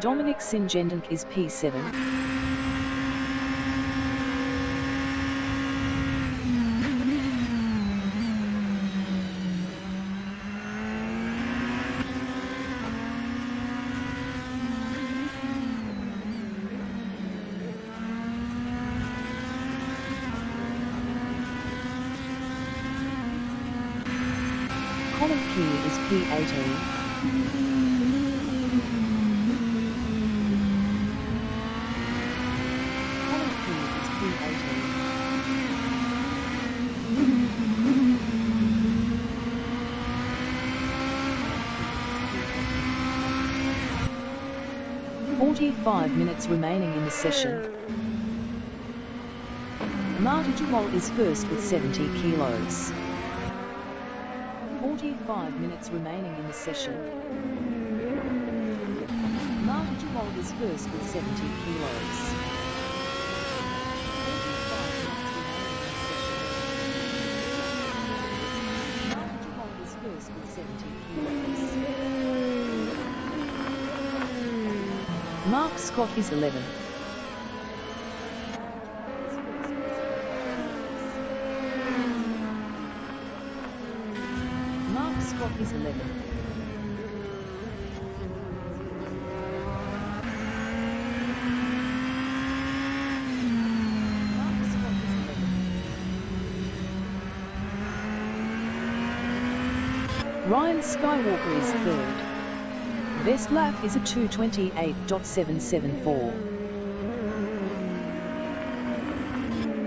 Dominic Singendink is P7. Colin Key is P18. Five minutes remaining in the session. Marta Duwal is first with 70 kilos. 45 minutes remaining in the session. Marta Duwal is first with 70 kilos. 45 minutes remaining in the session. Marta Duwal is first with 70 kilos. Mark Scott is 11. Mark Scott is 11. Mark Scott is 11. Ryan Skywalker is third. Best lap is a 2:28.774.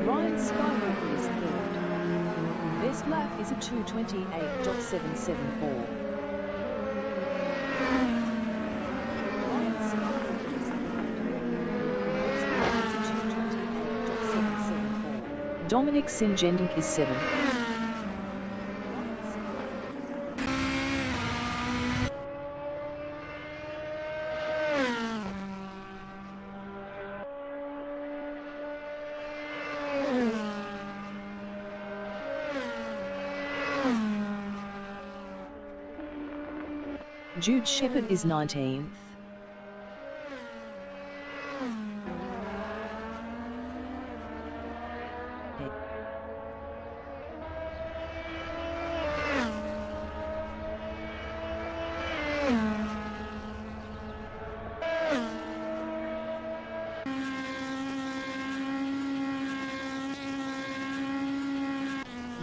Ryan Skywalker is third. Best lap is a 2:28.774. Ryan Skywalker is third. Dominic Singendink is 7. Jude Shepard is 19th.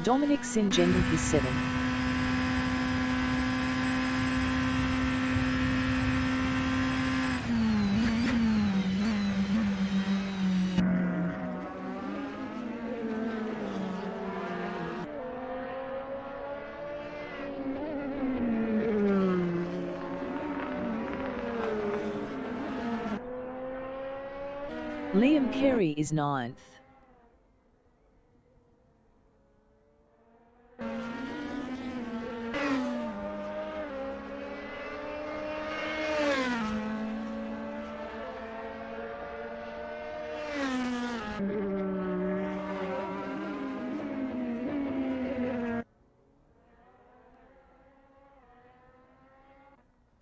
Dominic Singendink is 7. Liam Carey is 9th.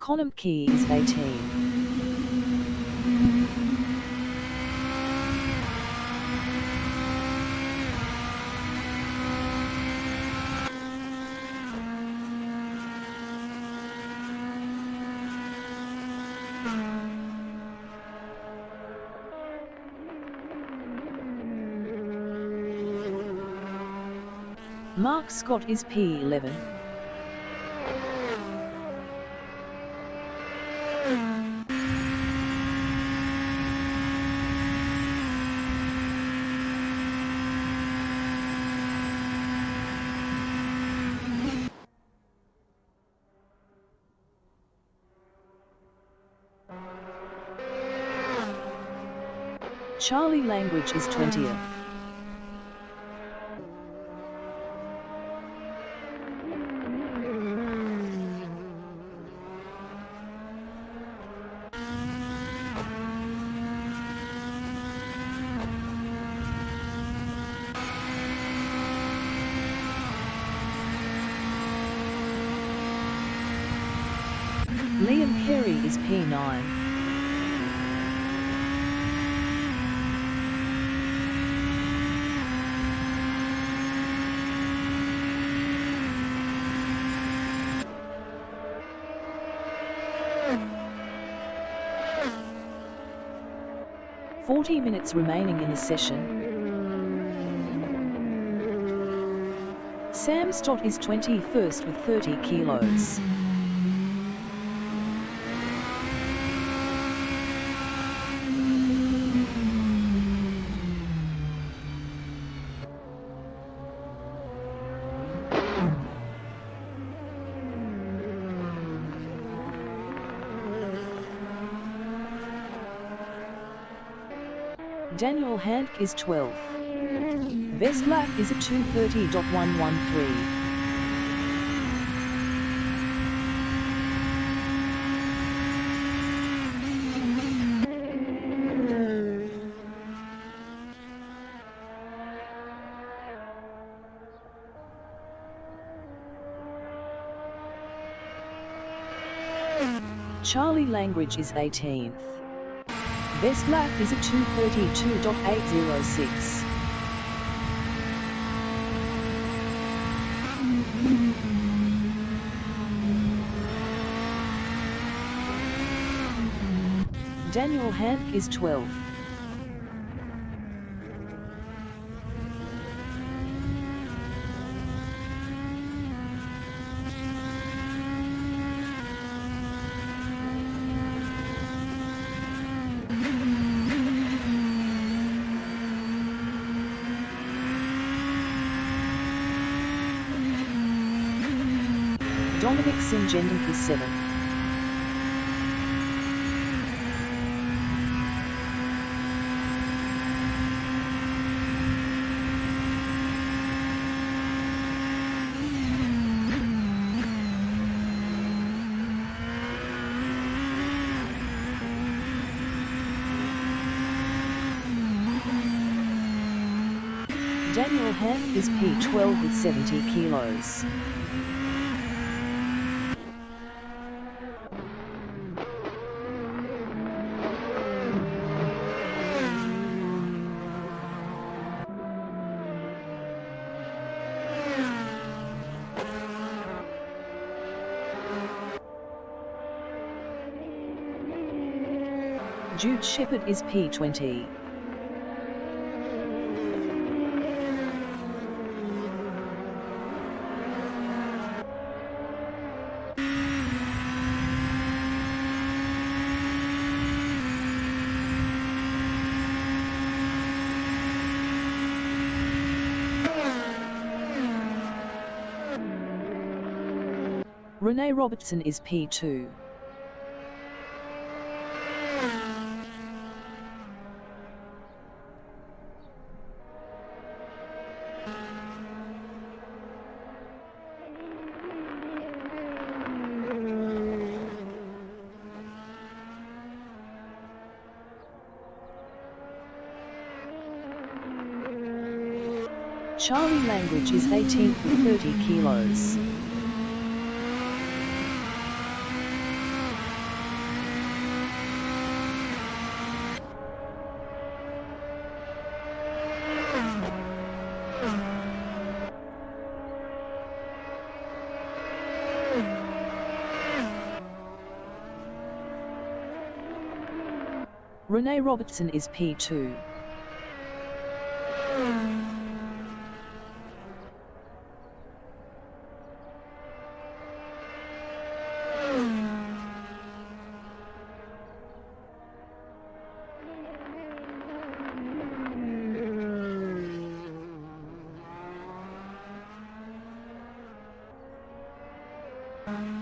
Conham Key is 18. Mark Scott is P11. Charlie Language is 20th. Liam Carey is P9. 40 minutes remaining in the session. Sam Stott is 21st with 30 kilos. Daniel Handke is 12th. Best lap is a 2:30.113. Charlie Langridge is 18th. Best lap is a 2:32.806. Daniel Handke is 12th. Dominic Singendon is 7th. Daniel Handke is P12 with 70 kilos. Jude Shepard is P20. Rene Robertson is P2. Charlie Langridge is 18th with 30 kilos. Rene Robertson is P2.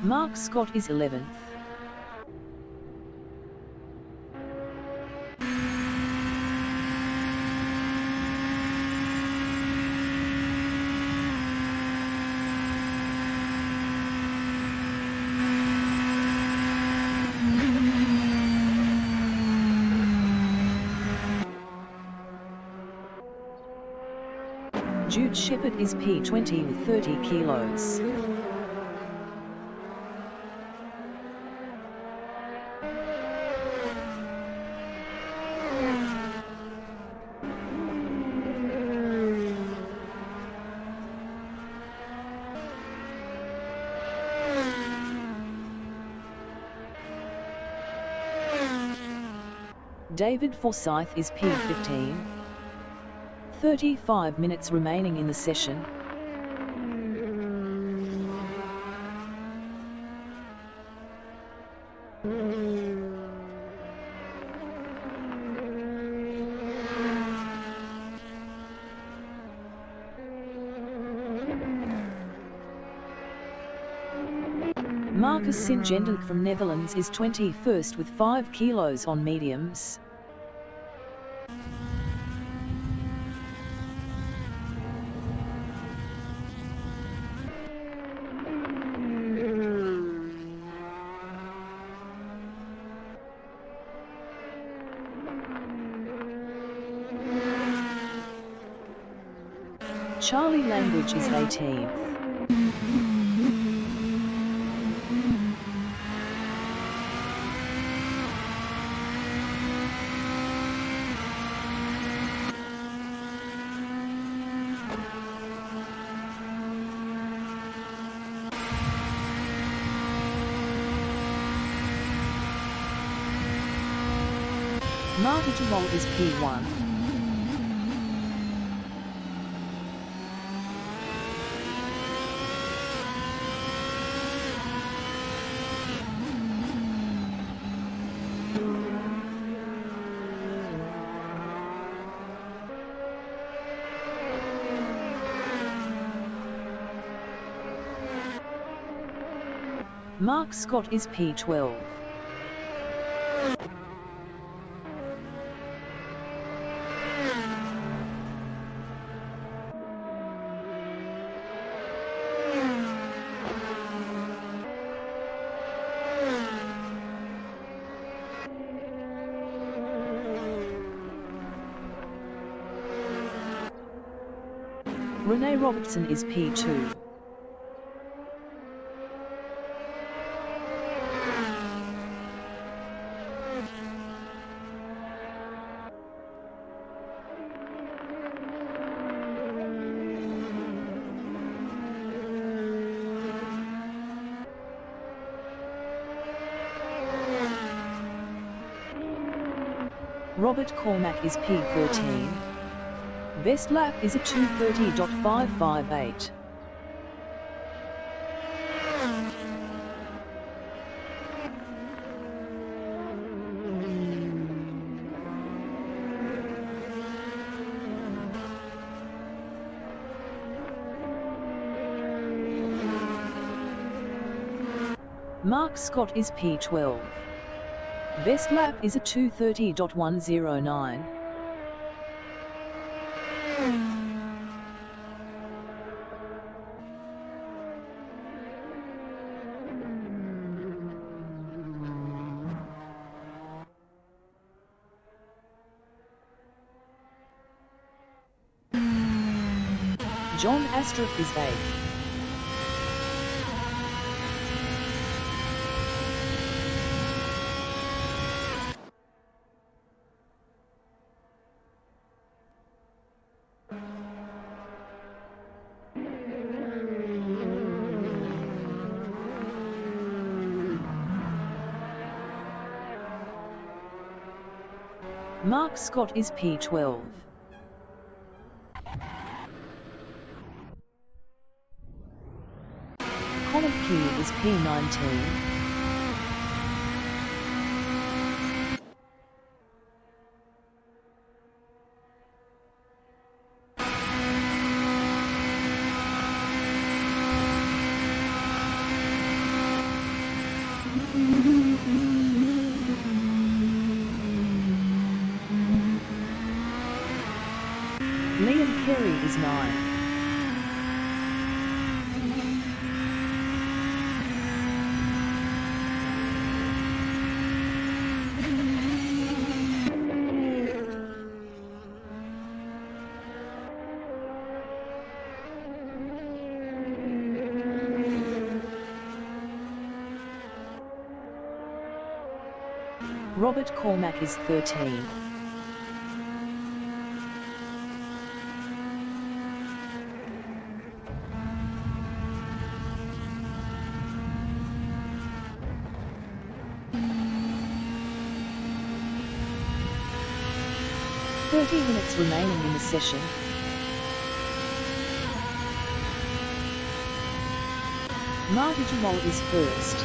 Mark Scott is 11th. Jude Shepard is P20 with 30 kilos. David Forsyth is P15. 35 minutes remaining in the session. Marcus Sint-Jendijk from Netherlands is 21st with 5 kilos on mediums. Charlie Language is 18th. Marty Jamol is P1. Mark Scott is P12. Rene Robertson is P2. Robert Cormack is P13. Best lap is a 2:30.558. Mark Scott is P12. Best lap is a 2:30.109. John Astrup is 8th. Mark Scott is P12. Colin Pugh is P19. Liam Perry is 9. Robert Cormack is 13. 30 minutes remaining in the session. Rene is first.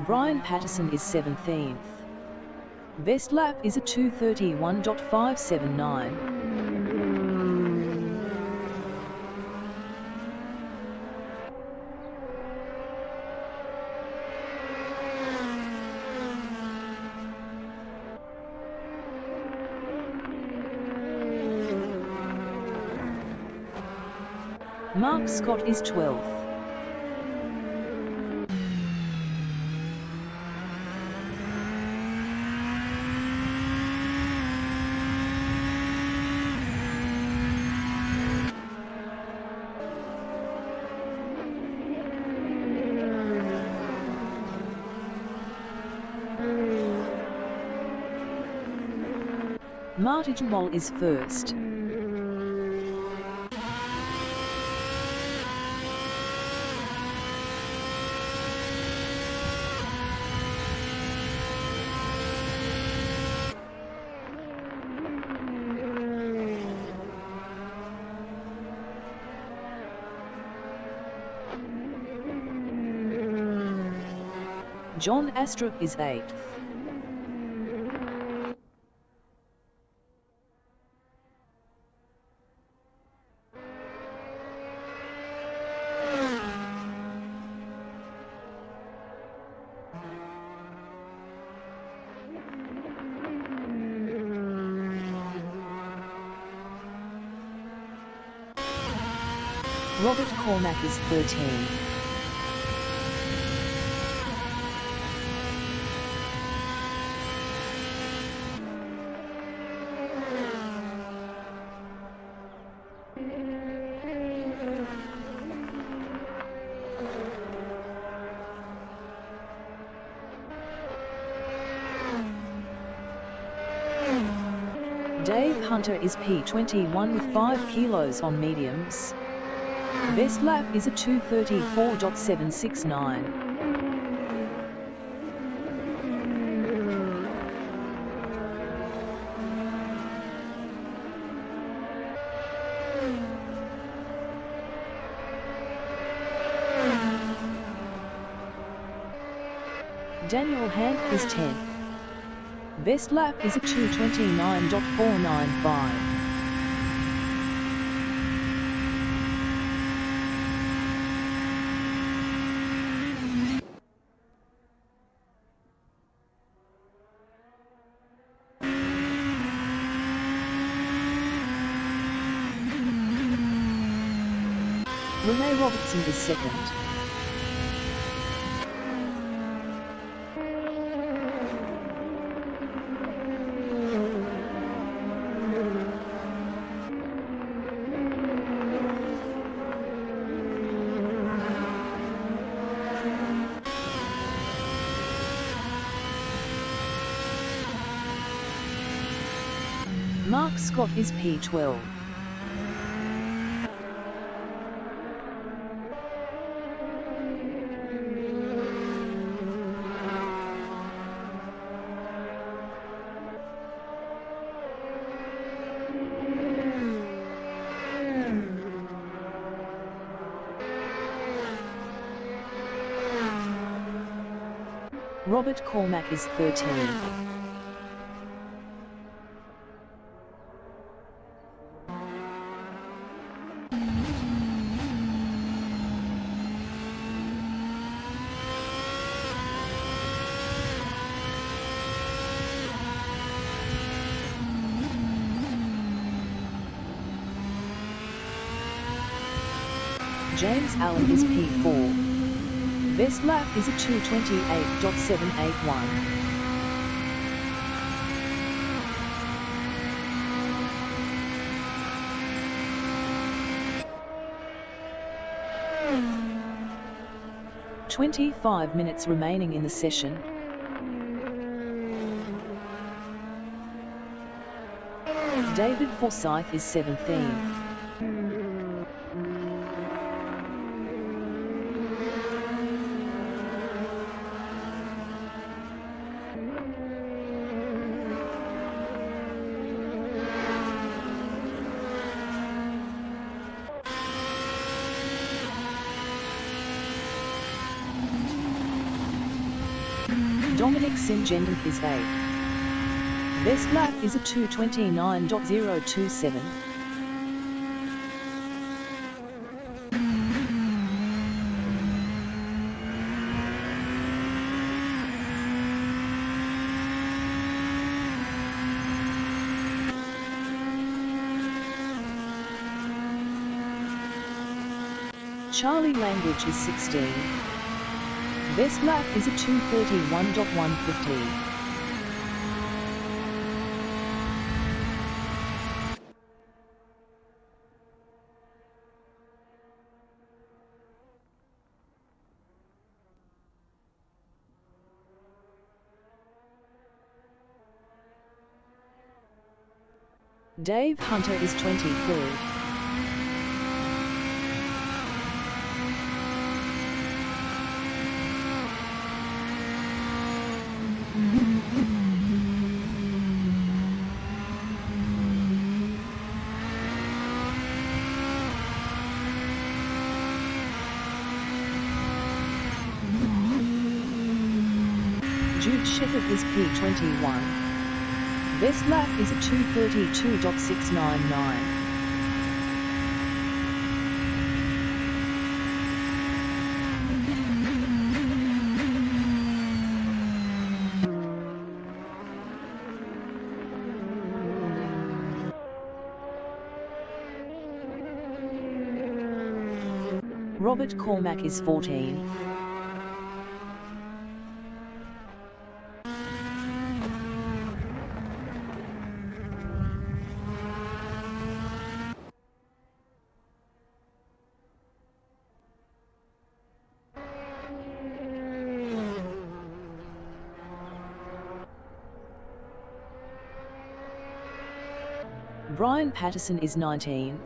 Brian Patterson is 17th. Best lap is a 2:31.579. Mark Scott is 12th. Rene is first. John Astrup is 8th. Robert Cormack is 13. Dave Hunter is P21 with 5 kilos on mediums. Best lap is a 2:34.769. Daniel Hand is 10th. Best lap is a 2:29.495. Rene Robertson is second. Mark Scott is P12. Robert Cormack is 13. James Allen is P4. Best lap is a 2:28.781. 25 minutes remaining in the session. David Forsyth is 17th. Dominic St-Gendon is 8th. Best lap is a 2:29.027. Charlie Language is 16. Best lap is a 2:31.115. Dave Hunter is 23rd. Jude Shepherd is P21. Best lap is a 2:32.699. Robert Cormack is 14. Brian Patterson is 19th.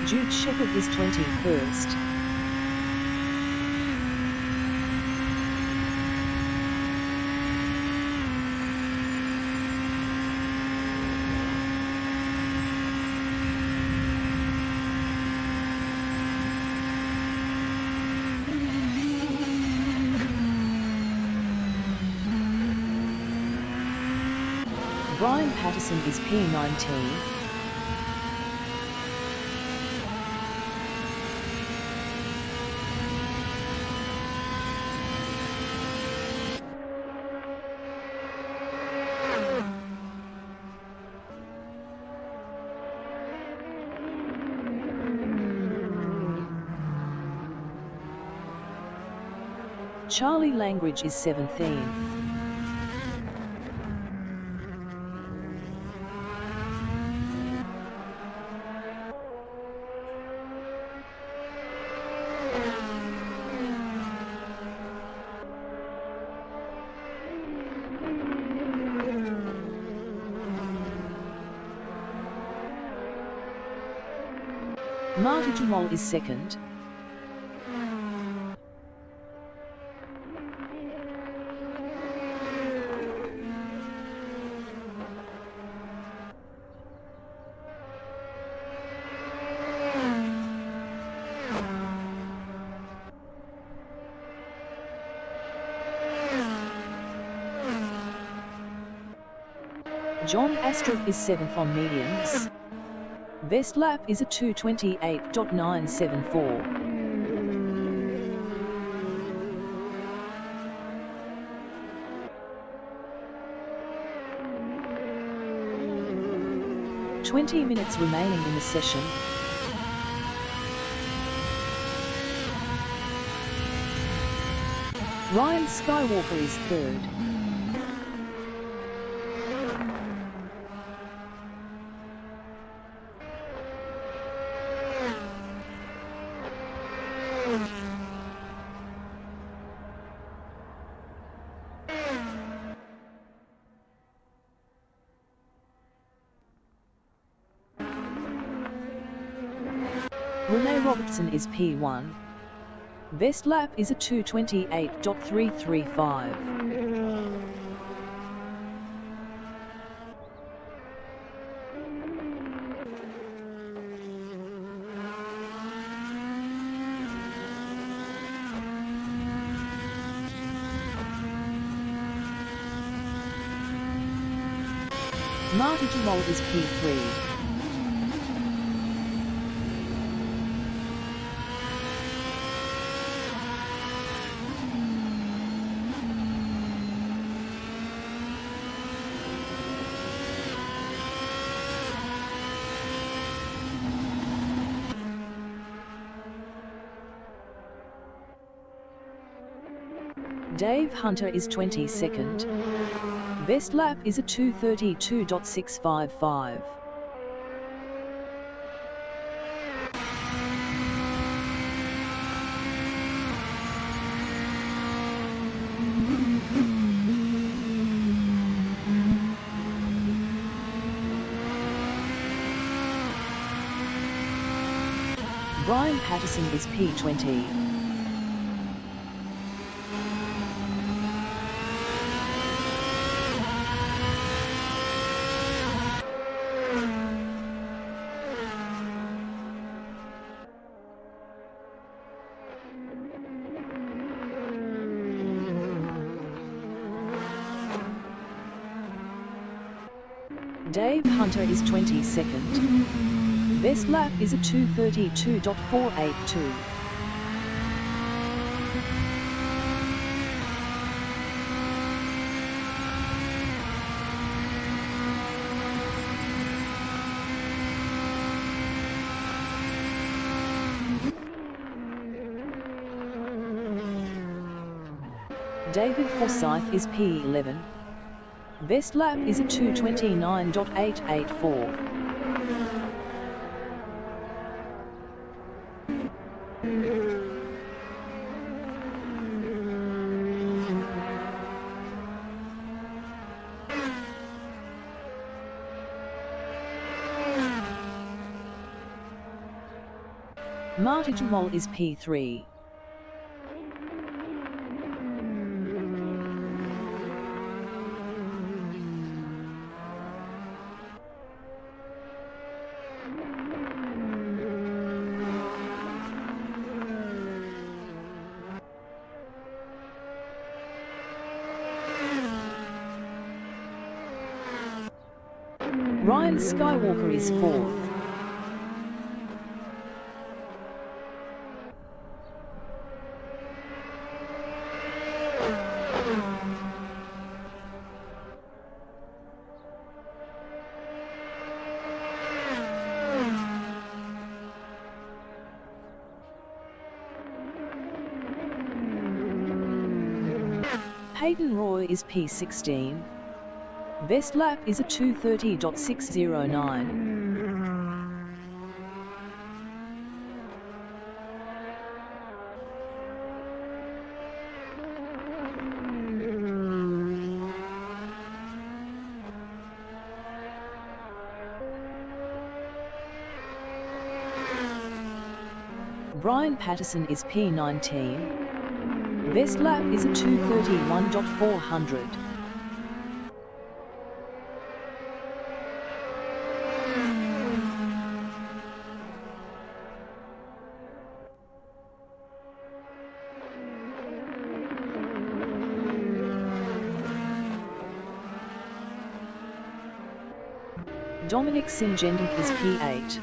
Jude Shepherd is 21st. Brian Patterson is P19. Charlie Language is 17th. Marty Jumol is 2nd. John Astrup is 7th on mediums. Best lap is a 2:28.974. 20 minutes remaining in the session. Ryan Skywalker is third. Rene Robertson is P1. Best lap is a 2:28.335. Marty Jumol is P3. Dave Hunter is 22nd. Best lap is a 2:32.655. Brian Patterson is P20. Dave Hunter is 22nd. Best lap is a 2:32.482. David Forsyth is P11. Best lap is a 2:29.884. Marty Jumol is P3. Ryan Skywalker is fourth. Hayden Roy is P16. Best lap is a 2:30.609. Brian Patterson is P19. Best lap is a 2:31.400. Dominic Singendon is P8.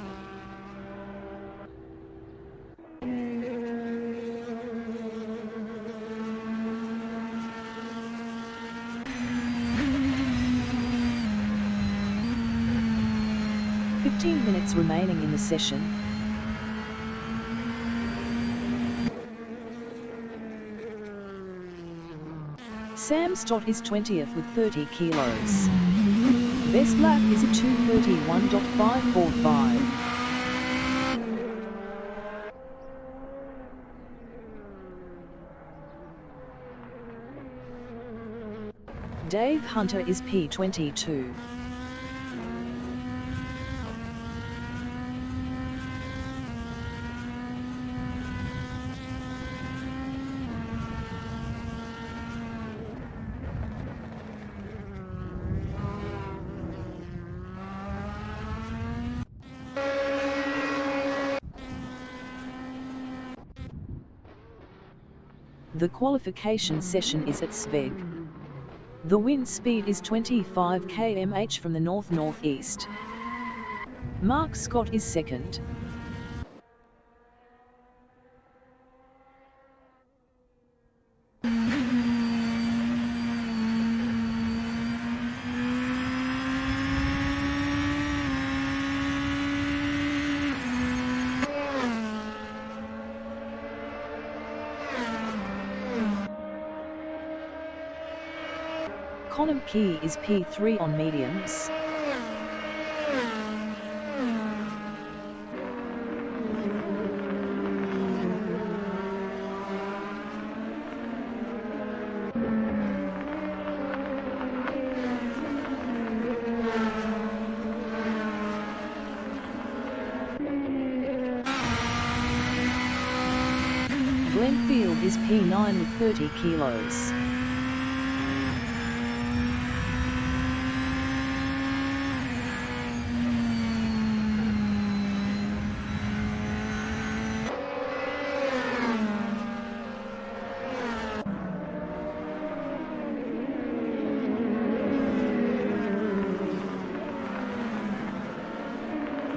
15 minutes remaining in the session. Sam Stott is 20th with 30 kilos. Best lap is a 2:31.545. Dave Hunter is P22. The qualification session is at Sveg. The wind speed is 25 km/h from the north-northeast. Mark Scott is second. Conor Key is P3 on mediums. Glenfield is P9 with 30 kilos.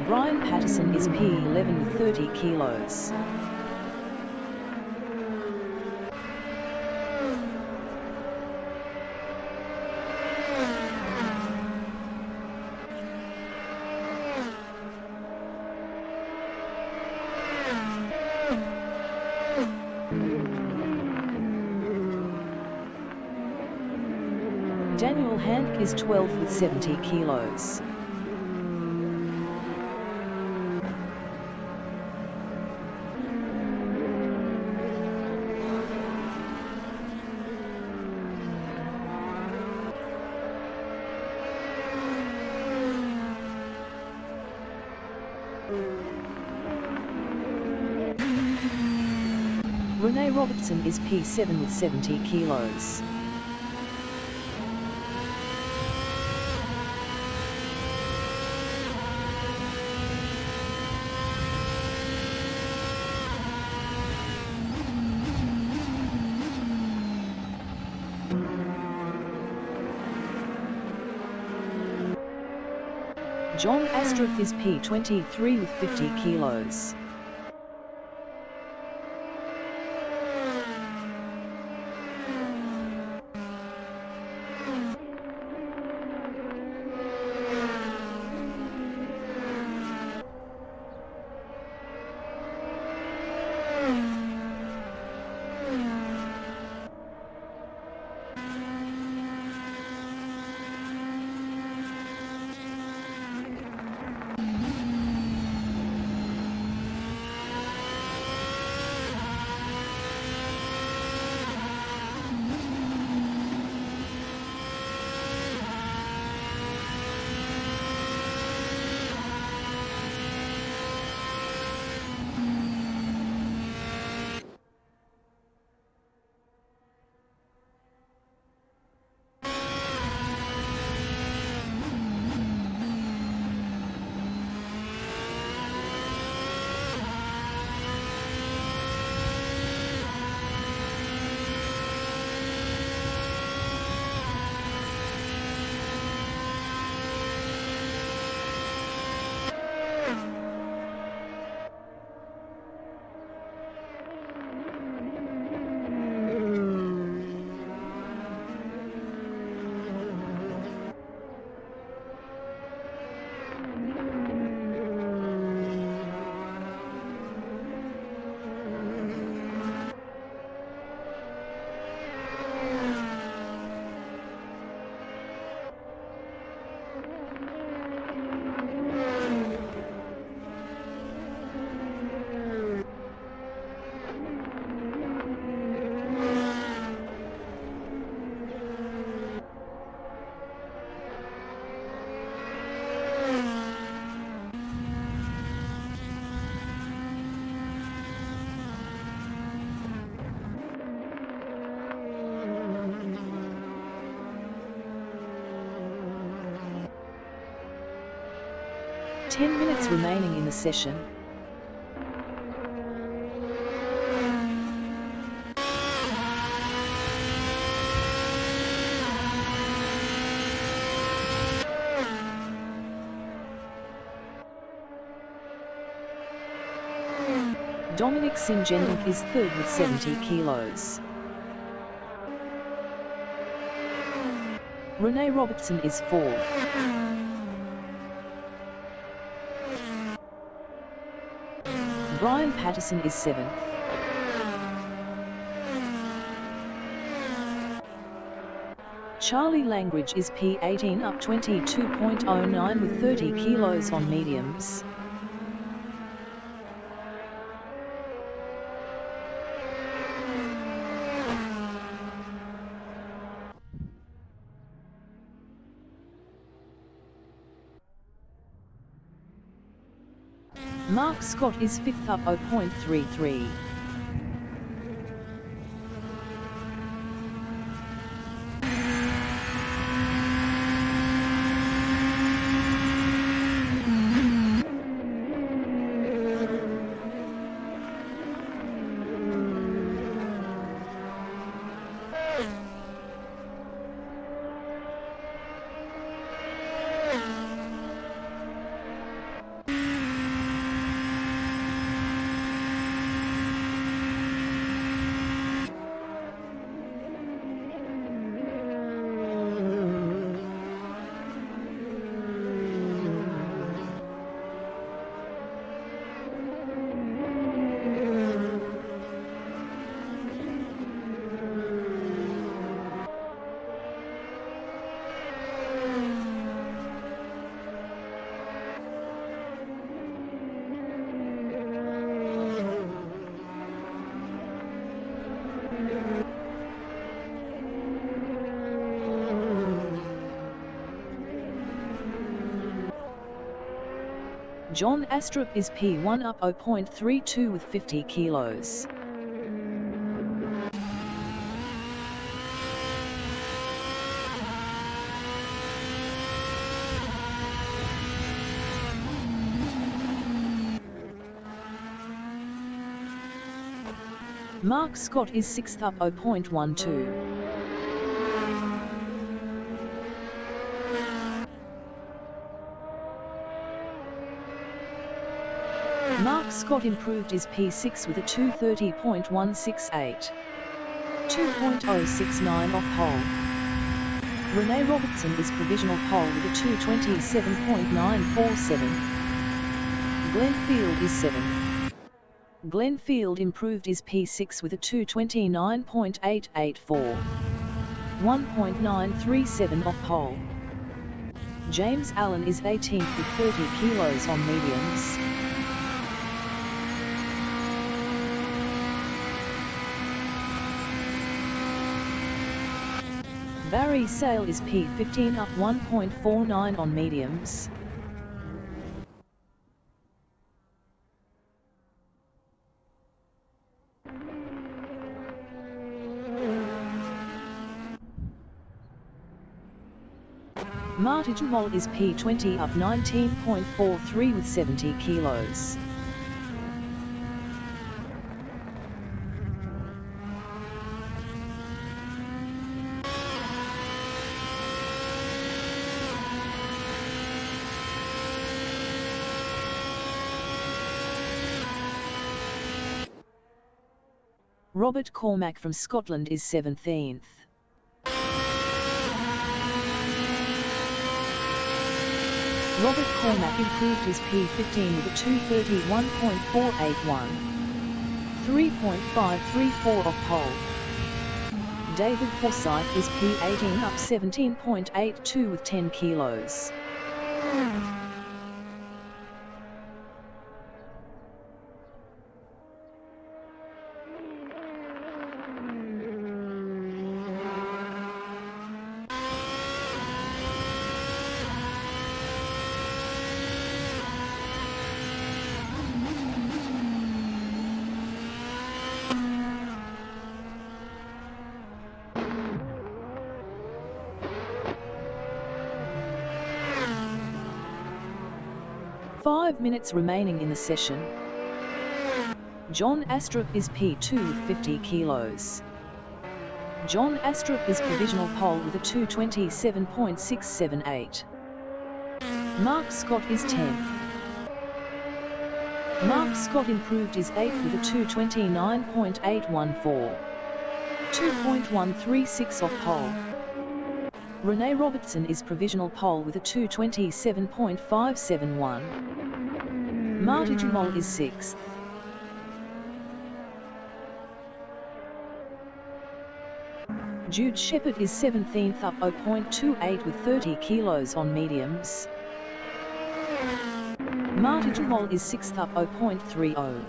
Brian Patterson is P11 with 30 kilos. Daniel Hank is 12th with 70 kilos. Rene Robertson is P7 with 70 kilos. John Astrup is P23 with 50 kilos. 10 minutes remaining in the session. Dominic Singendink is third with 70 kilos. Rene Robertson is fourth. Brian Patterson is seventh. Charlie Langridge is P18 up 22.09 with 30 kilos on mediums. Mark Scott is 5th up 0.33. John Astrup is P1 up 0.32 with 50 kilos. Mark Scott is 6th up 0.12. Mark Scott improved his P6 with a 2:30.168. 2.069 off pole. Rene Robertson is provisional pole with a 2:27.947. Glenn Field is 7th. Glenn Field improved his P6 with a 2:29.884. 1.937 off pole. James Allen is 18th with 30 kilos on mediums. Barry Sale is P15 up 1.49 on mediums. Martin Moll is P20 up 19.43 with 70 kilos. Robert Cormack from Scotland is 17th. Robert Cormack improved his P15 with a 2:31.481. 3.534 off pole. David Forsyth is P18 up 17.82 with 10 kilos. 5 minutes remaining in the session. John Astrup is P2 with 50 kilos. John Astrup is provisional pole with a 2:27.678. Mark Scott is 10th. Mark Scott improved his 8th with a 2:29.814. 2.136 off pole. Rene Robertson is provisional pole with a 2:27.571. Marty Jumol is 6th. Jude Shepard is 17th up 0.28 with 30 kilos on mediums. Marty Jumol is 6th up 0.30.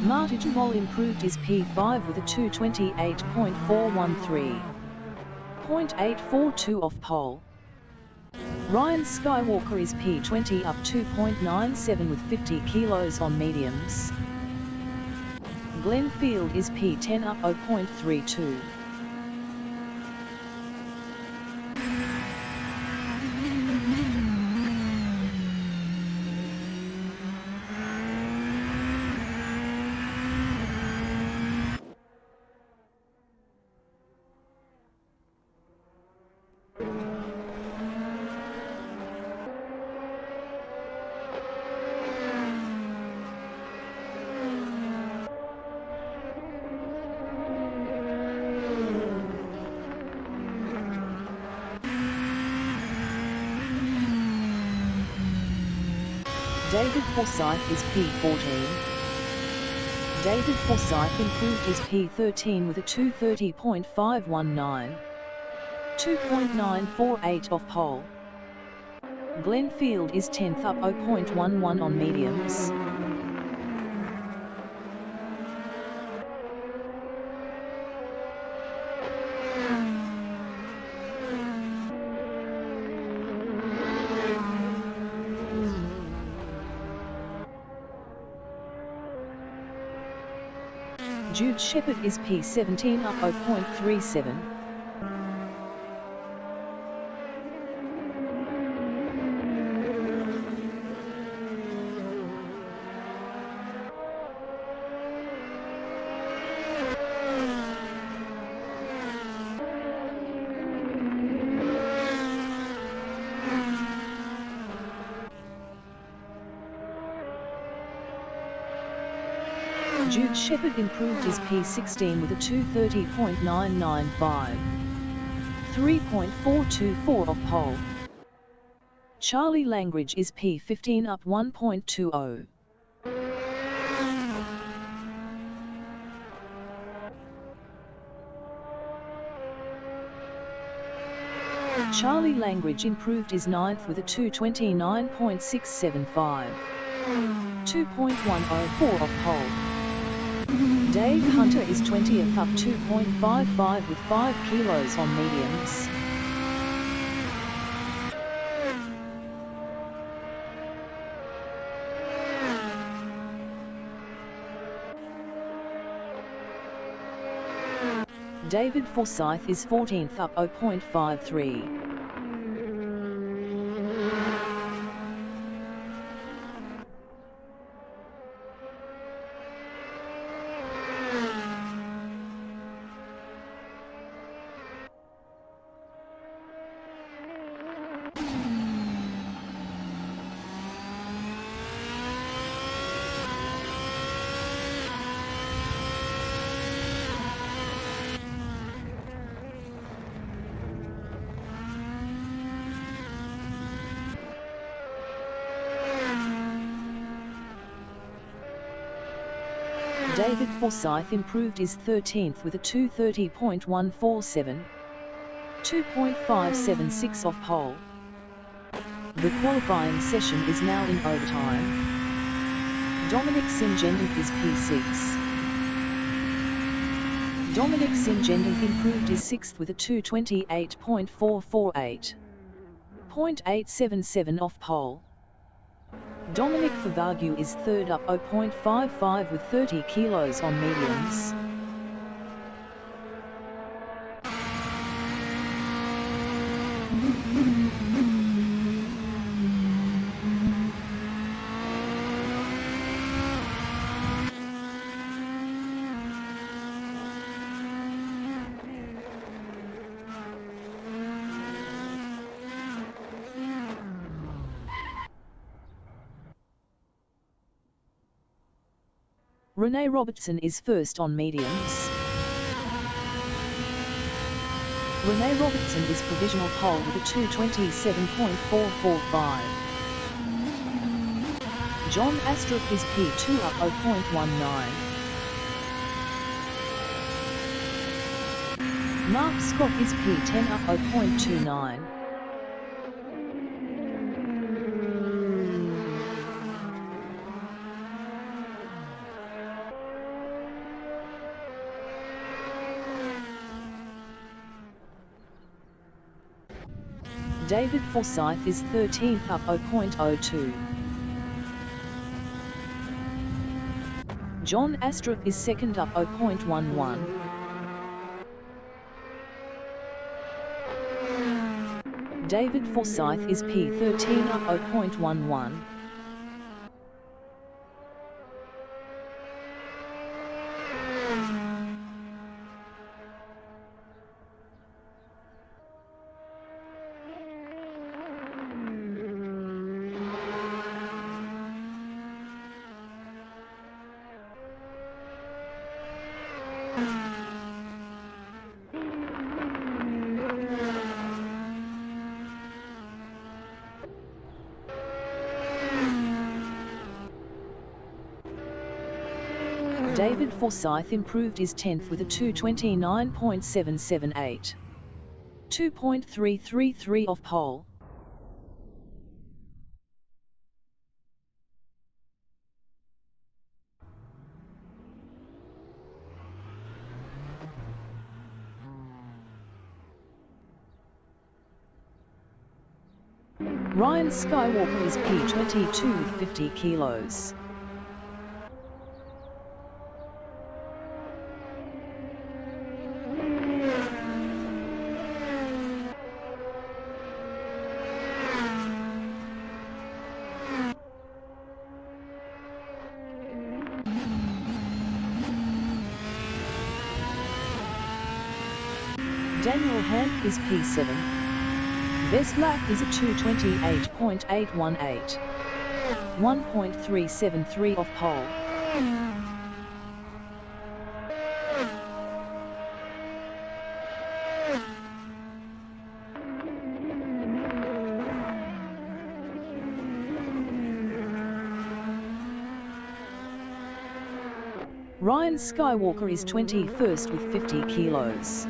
Marty Jumol improved his P5 with a 2:28.413. 0.842 off pole. Ryan Skywalker is P20 up 2.97 with 50 kilos on mediums. Glenn Field is P10 up 0.32. David Forsyth is P14. David Forsyth improved his P13 with a 2:30.519. 2.948 off pole. Glenn Field is 10th up 0.11 on mediums. Jude Shepard is P17 up 0.37. Jude Shepard improved his P16 with a 2:30.995. 3.424 off pole. Charlie Langridge is P15 up 1.20. Charlie Langridge improved his 9th with a 2:29.675. 2.104 off pole. Dave Hunter is 20th up 2.55 with 5 kilos on mediums. David Forsyth is 14th up 0.53. David Forsyth improved his 13th with a 2:30.147, 2.576 off pole. The qualifying session is now in overtime. Dominic Singendent is P6. Dominic Singendent improved his 6th with a 2:28.448, 0.877 off pole. Dominic Favagyu is third up 0.55 with 30 kilos on mediums. Rene Robertson is first on mediums. Rene Robertson is provisional pole with a 2:27.445. John Astrup is P2 up 0.19. Mark Scott is P10 up 0.29. David Forsyth is 13th up 0.02. John Astrup is second up 0.11. David Forsyth is P13 up 0.11. David Forsyth improved his 10th with a 2:29.778, 2.333 off pole. Ryan Skywalker is P22 with 50 kilos. Daniel Hand is P7. Best lap is a 2:28.818, 1.373 off pole. Ryan Skywalker is 21st with 50 kilos.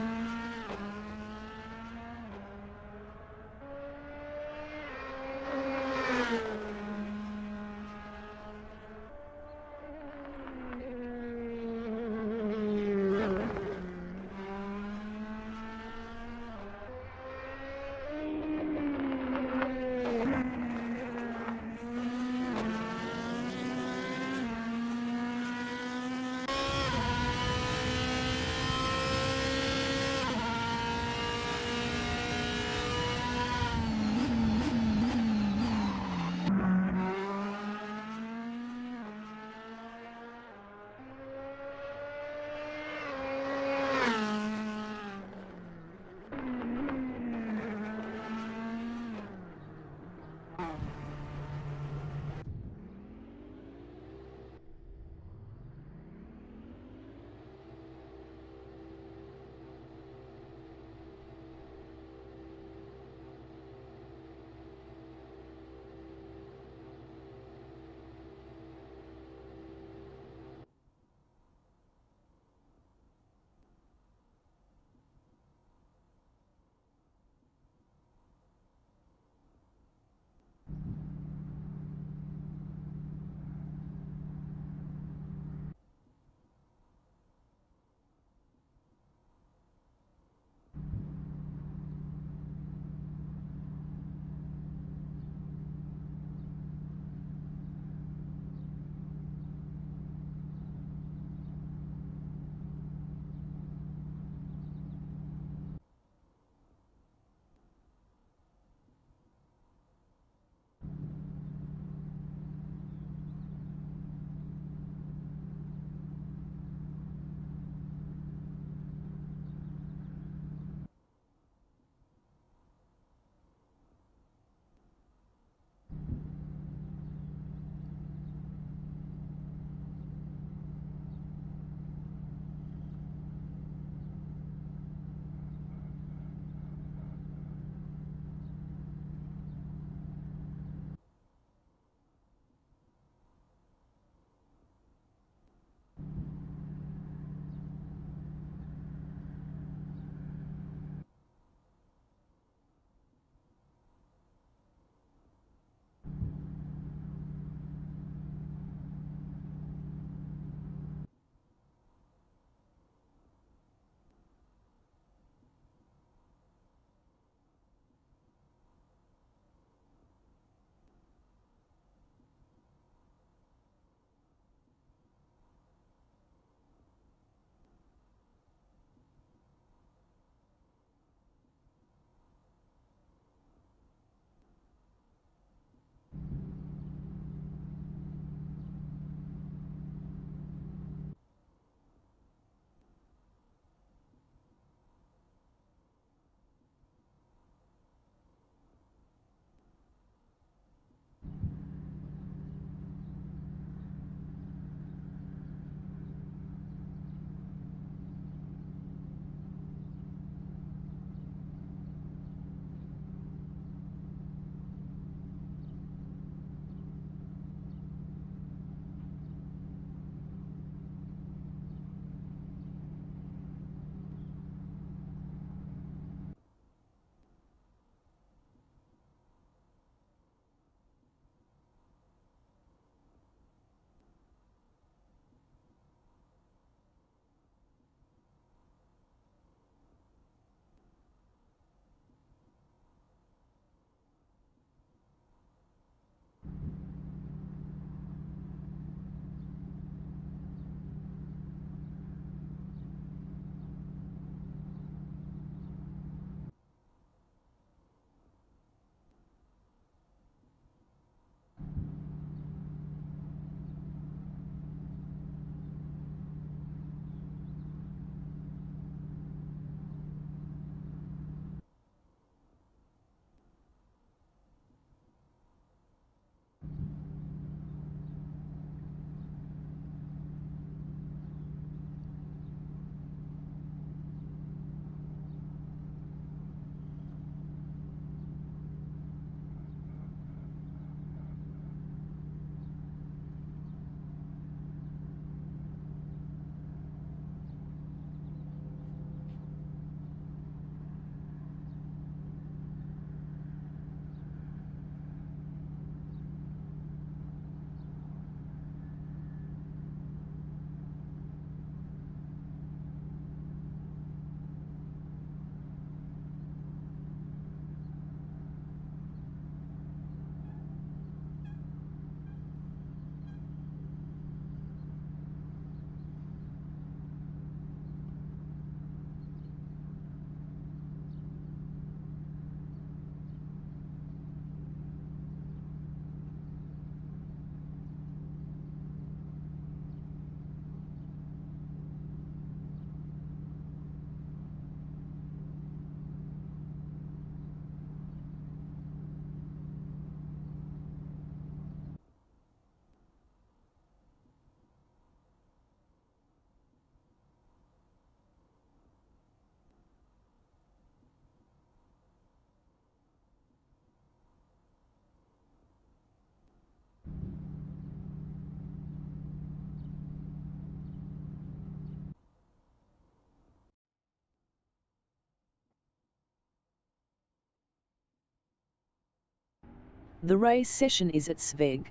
The race session is at Sveg.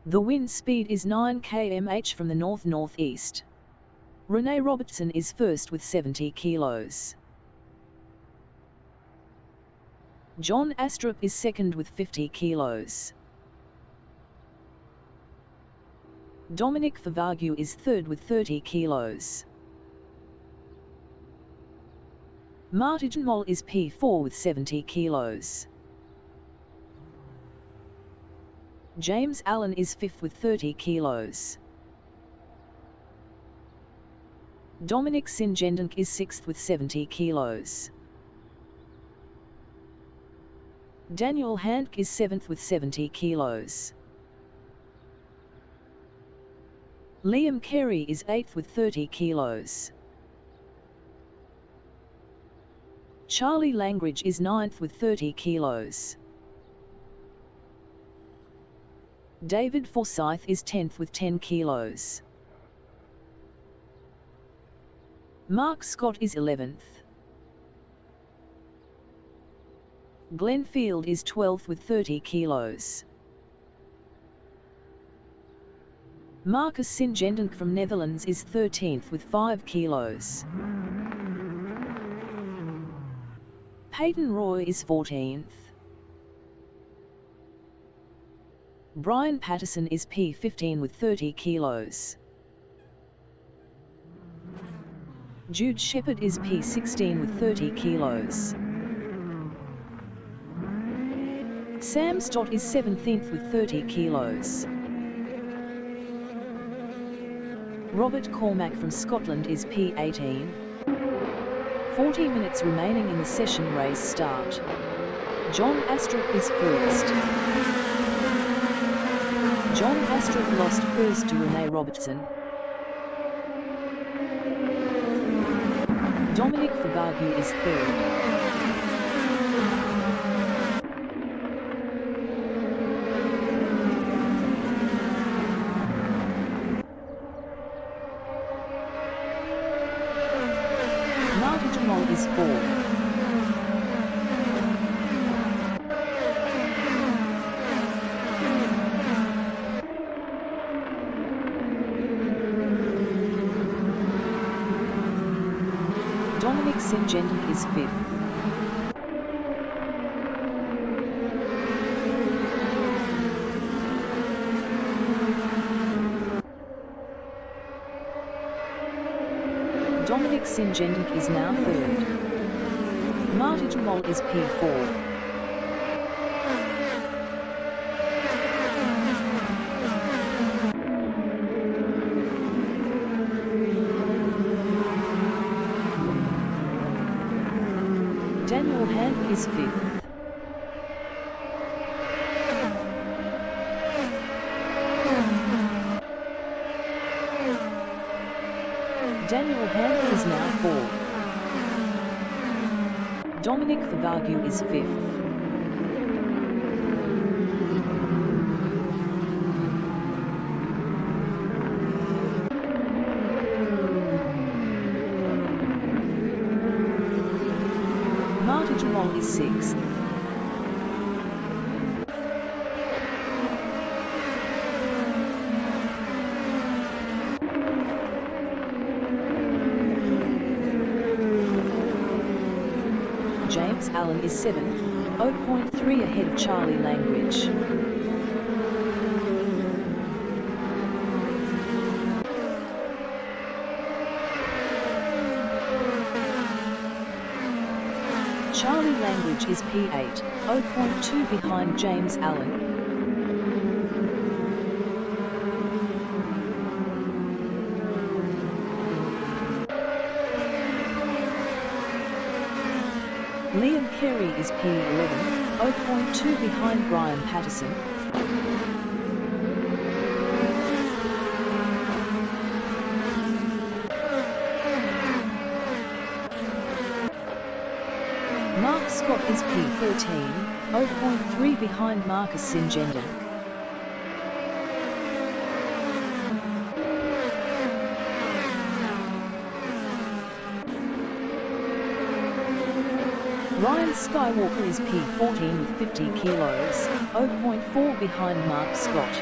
The wind speed is 9 km/h from the north-northeast. Rene Robertson is first with 70 kilos. John Astrup is second with 50 kilos. Dominic Favagyu is third with 30 kilos. Martin Moll is P4 with 70 kilos. James Allen is fifth with 30 kilos. Dominic Singendink is sixth with 70 kilos. Daniel Handke is seventh with 70 kilos. Liam Carey is eighth with 30 kilos. Charlie Langridge is ninth with 30 kilos. David Forsyth is 10th with 10 kilos. Mark Scott is 11th. Glenn Field is 12th with 30 kilos. Marcus Singendink from Netherlands is 13th with 5 kilos. Peyton Roy is 14th. Brian Patterson is P15 with 30 kilos. Jude Shepard is P16 with 30 kilos. Sam Stott is 17th with 30 kilos. Robert Cormack from Scotland is P18. 40 minutes remaining in the session. Race start. John Astrup is first. John Astrup lost first to Rene Robertson. Dominic Favagyu is third. Martin Moll is fourth. Dominic Singendink is fifth. Dominic Singendink is now third. Martin Moll is P4. Daniel Handke is fifth. Daniel Handke is now fourth. Dominic Favagyu is fifth. Martin Moll is sixth. James Allen is 7th, 0.3 ahead of Charlie Langridge. Charlie Langridge is P8, 0.2 behind James Allen. Liam Carey is P11, 0.2 behind Brian Patterson. Mark Scott is P13, 0.3 behind Marcus Singendink. Ryan Skywalker is P14 with 50 kilos, 0.4 behind Mark Scott.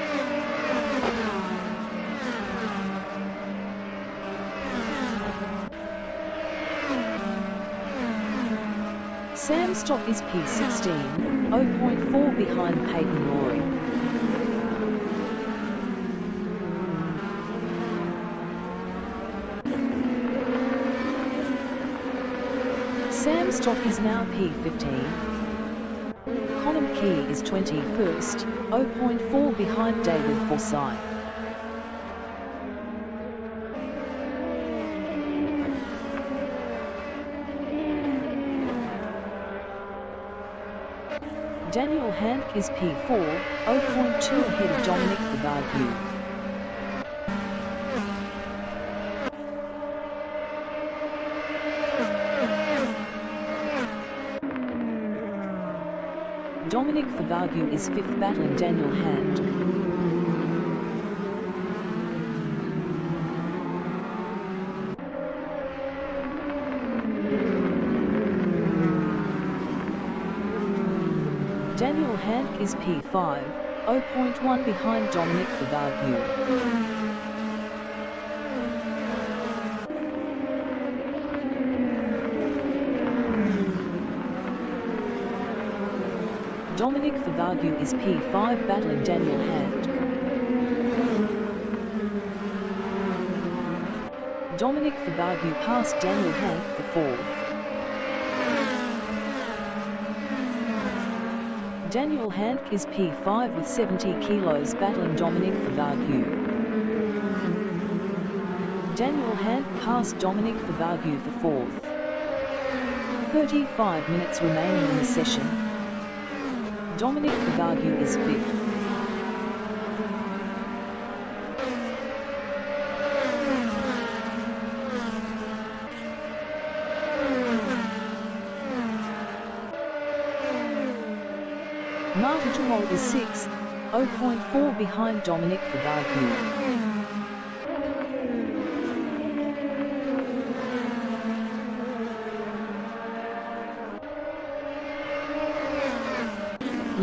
Sam Stott is P16, 0.4 behind Peyton Lawrie. Sam Stott is now P15. Connor McKee is 21st, 0.4 behind David Forsyth. Daniel Hank is P4, 0.2 ahead of Dominic Favagu. Dominic Favagu is 5th, battling Daniel Hand. Daniel Hank is P5, 0.1 behind Dominic Favagu. Dominic Favagu is P5, battling Daniel Hand. Dominic Favagu passed Daniel Hand for 4th. Daniel Hand is P5 with 70 kilos, battling Dominic Favagu. Daniel Hand passed Dominic Favagu for 4th. 35 minutes remaining in the session. Dominic Favagu is 5th. Martin Trumol is 6th, 0.4 behind Dominic Favagu.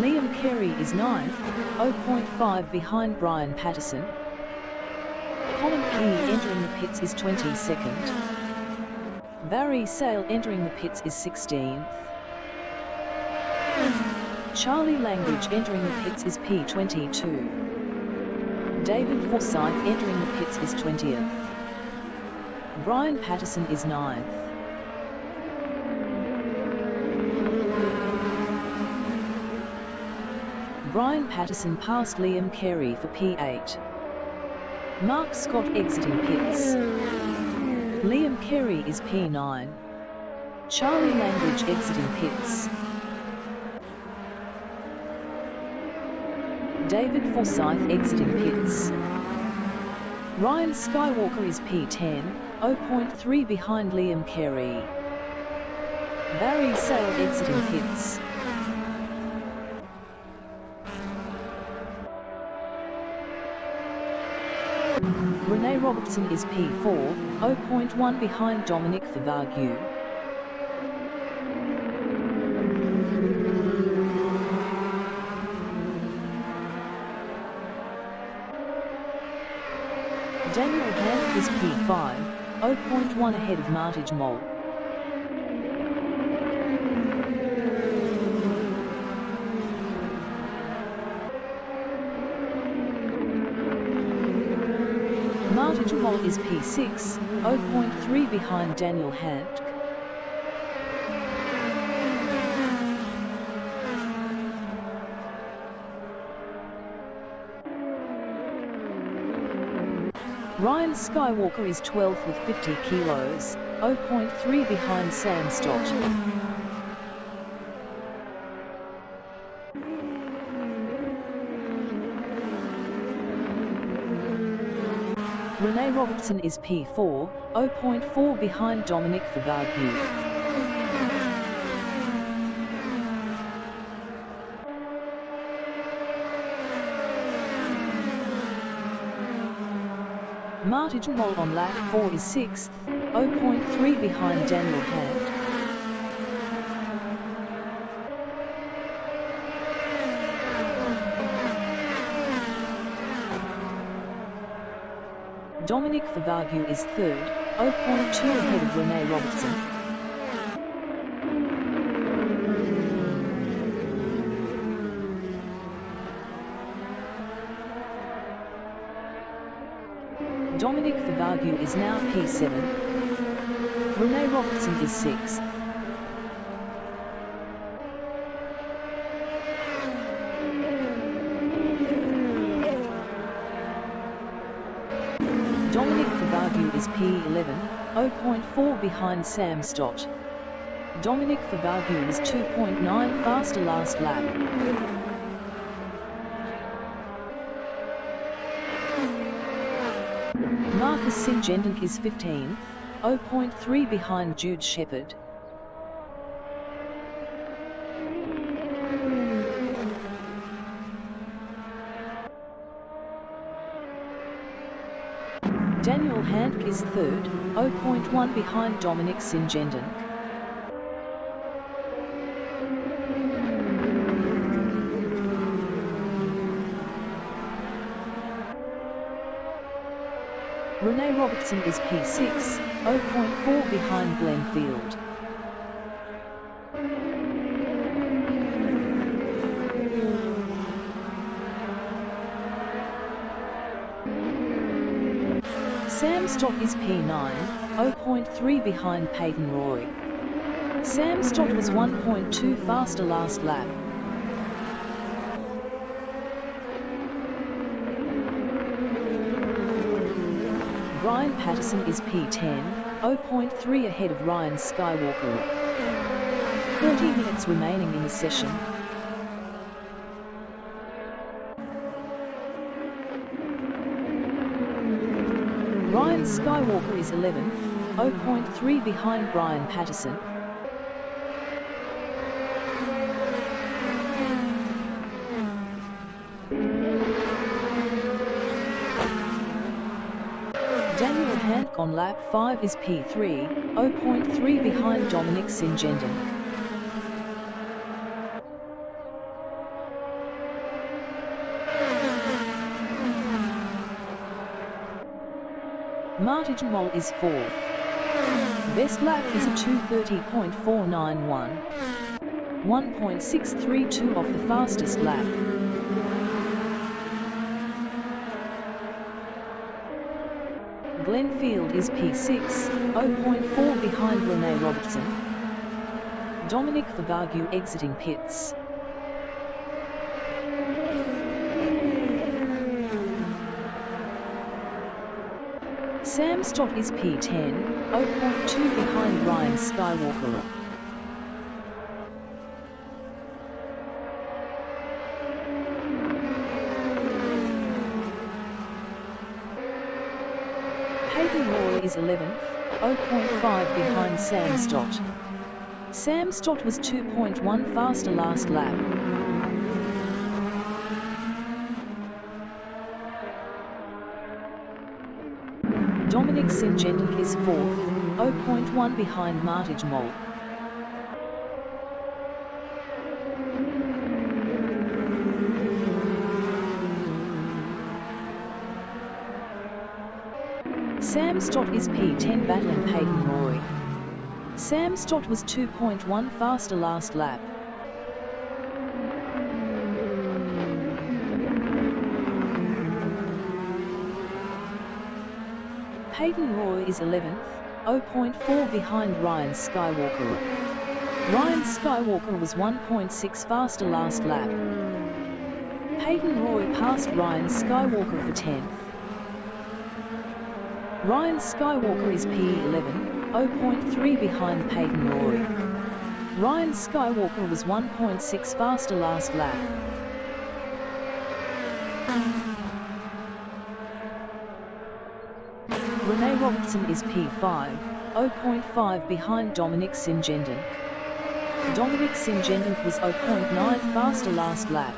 Liam Carey is 9th, 0.5 behind Brian Patterson. Colin Key entering the pits is 22nd. Barry Sale entering the pits is 16th. Charlie Langridge entering the pits is P22. David Forsyth entering the pits is 20th. Brian Patterson is 9th. Brian Patterson passed Liam Carey for P8. Mark Scott exiting pits. Liam Carey is P9. Charlie Langridge exiting pits. David Forsyth exiting pits. Ryan Skywalker is P10, 0.3 behind Liam Carey. Barry Sale exiting pits. Rene Robertson is P4, 0.1 behind Dominic Favagu. Daniel Hand is P5, 0.1 ahead of Martin Trumol. Martin Trumol is P6, 0.3 behind Daniel Hand. Ryan Skywalker is 12th with 50 kilos, 0.3 behind Sam Stott. Rene Robertson is P4, 0.4 behind Dominic Favagu. Martin Trumol on lap 4 is 6th, 0.3 behind Daniel Hand. Dominic Favaggu is third, 0.2 ahead of Rene Robertson. Dominic Favaggu is now P7. Rene Robertson is 6th. Dominic Favaggu is P11, 0.4 behind Sam Stott. Dominic Favaggu is 2.9 faster last lap. Marcus Singendink is 15th, 0.3 behind Jude Shepherd. Daniel Handke is third, 0.1 behind Dominic Singendink. Rene Robertson is P6, 0.4 behind Glenn Field. Sam Stott is P9, 0.3 behind Peyton Roy. Sam Stott was 1.2 faster last lap. Brian Patterson is P10, 0.3 ahead of Ryan Skywalker. 30 minutes remaining in the session. Ryan Skywalker is 11th, 0.3 behind Brian Patterson. Daniel Handke on lap 5 is P3, 0.3 behind Dominic Singendink. Martin Moll is 4th. Best lap is a 2:30.491. 1.632 off the fastest lap. Glenn Field is P6, 0.4 behind Rene Robertson. Dominic Favaggu exiting pits. Sam Stott is P10, 0.2 behind Ryan Skywalker. Peyton Roy is 11th, 0.5 behind Sam Stott. Sam Stott was 2.1 faster last lap. Dominic Singendink is 4th, 0.1 behind Martin Moll. Sam Stott is P10 battling Peyton Roy. Sam Stott was 2.1 faster last lap. Peyton Roy is 11th, 0.4 behind Ryan Skywalker. Ryan Skywalker was 1.6 faster last lap. Peyton Roy passed Ryan Skywalker for 10th. Ryan Skywalker is P11, 0.3 behind Peyton Roy. Ryan Skywalker was 1.6 faster last lap. Rene Robertson is P5, 0.5 behind Dominic Singendink. Dominic Singendink was 0.9 faster last lap.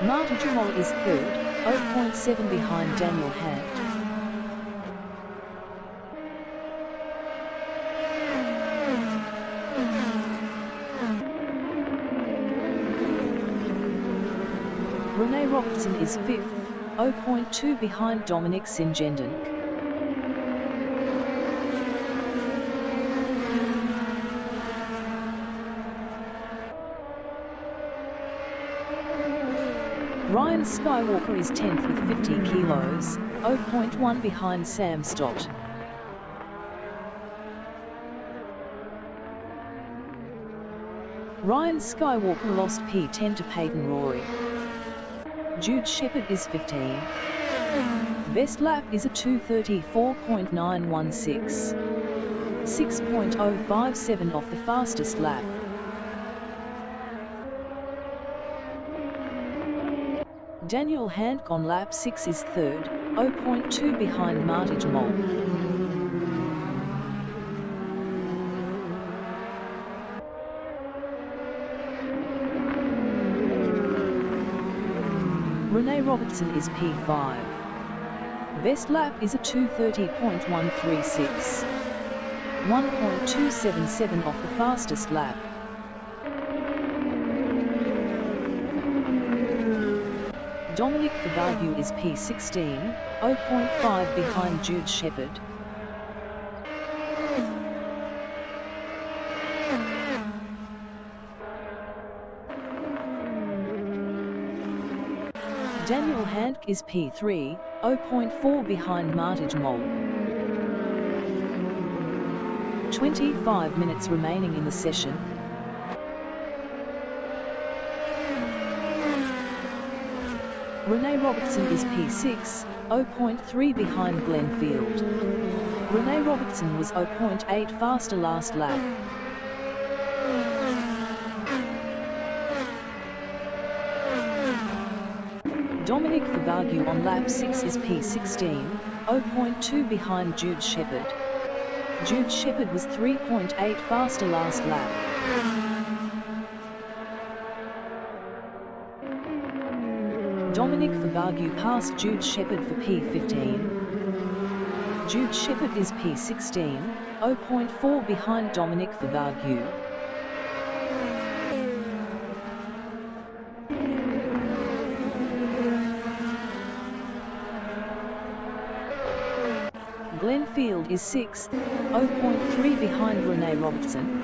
Martin Moll is third, 0.7 behind Daniel Handke. Rene Robertson is 5th, 0.2 behind Dominic Singendink. Ryan Skywalker is 10th with 50 kilos, 0.1 behind Sam Stott. Ryan Skywalker lost P10 to Peyton Rory. Jude Shepherd is 15. Best lap is a 2:34.916. 6.057 off the fastest lap. Daniel Hank on lap 6 is 3rd, 0.2 behind Martijn Mol. Rene Robertson is P5. Best lap is a 2:30.136. 1.277 off the fastest lap. Dominic Fabardou is P16, 0.5 behind Jude Shepherd. Daniel Hank is P3, 0.4 behind Martijn Mol. 25 minutes remaining in the session. Rene Robertson is P6, 0.3 behind Glenn Field. Rene Robertson was 0.8 faster last lap. Dominic Fabardou on lap 6 is P16, 0.2 behind Jude Shepherd. Jude Shepherd was 3.8 faster last lap. Dominic Fabardou passed Jude Shepherd for P15. Jude Shepherd is P16, 0.4 behind Dominic Fabardou. Glenn Field is 6th, 0.3 behind Rene Robertson.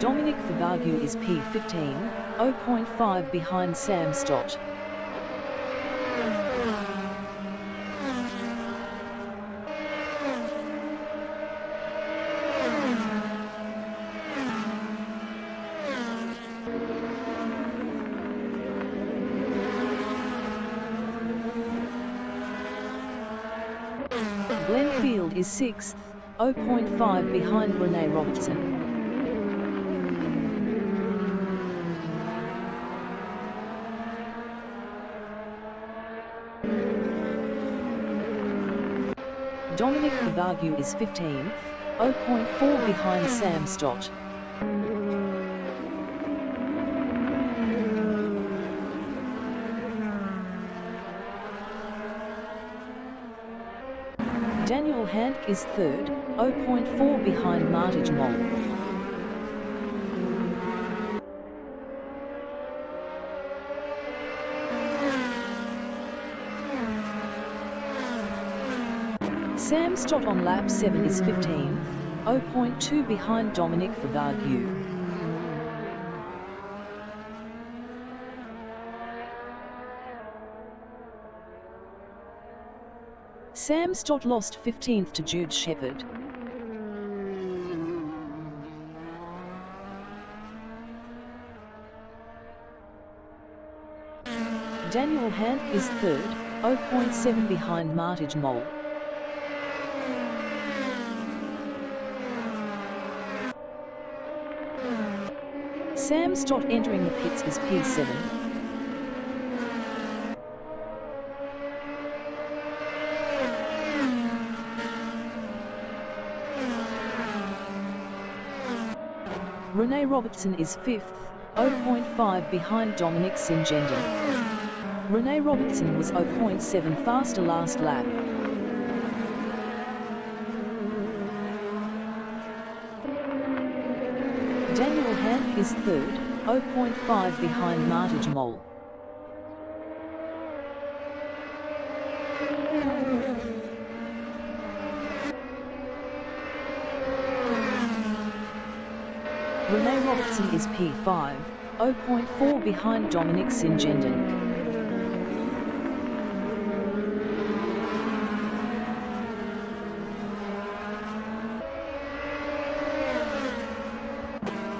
Dominic Fabardou is P15, 0.5 behind Sam Stott. Glenn Field is 6th, 0.5 behind Rene Robertson. Dominic Fabardou is 15th, 0.4 behind Sam Stott. Daniel Hank is 3rd, 0.4 behind Martijn Mol. Sam Stott on lap 7 is 15th, 0.2 behind Dominic Fabardou. Sam Stott lost 15th to Jude Shepherd. Daniel Hank is 3rd, 0.7 behind Martijn Mol. Sam Stott entering the pits is P7. Rene Robertson is 5th, 0.5 behind Dominic Singendink. Rene Robertson was 0.7 faster last lap. Daniel Hank is third, 0.5 behind Martijn Mol. Rene Robertson is P5, 0.4 behind Dominic Singendink.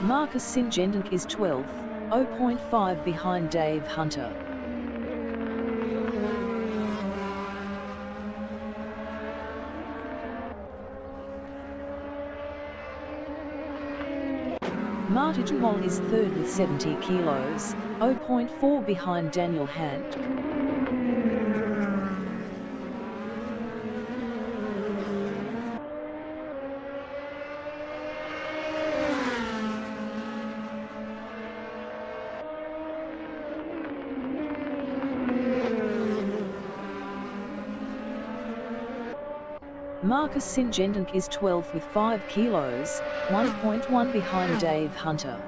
Marcus Singendink is 12th, 0.5 behind Dave Hunter. Martijn Mol is third with 70 kilos, 0.4 behind Daniel Hank. Marcus Singendink is 12th with 5 kilos, 1.1 behind Dave Hunter.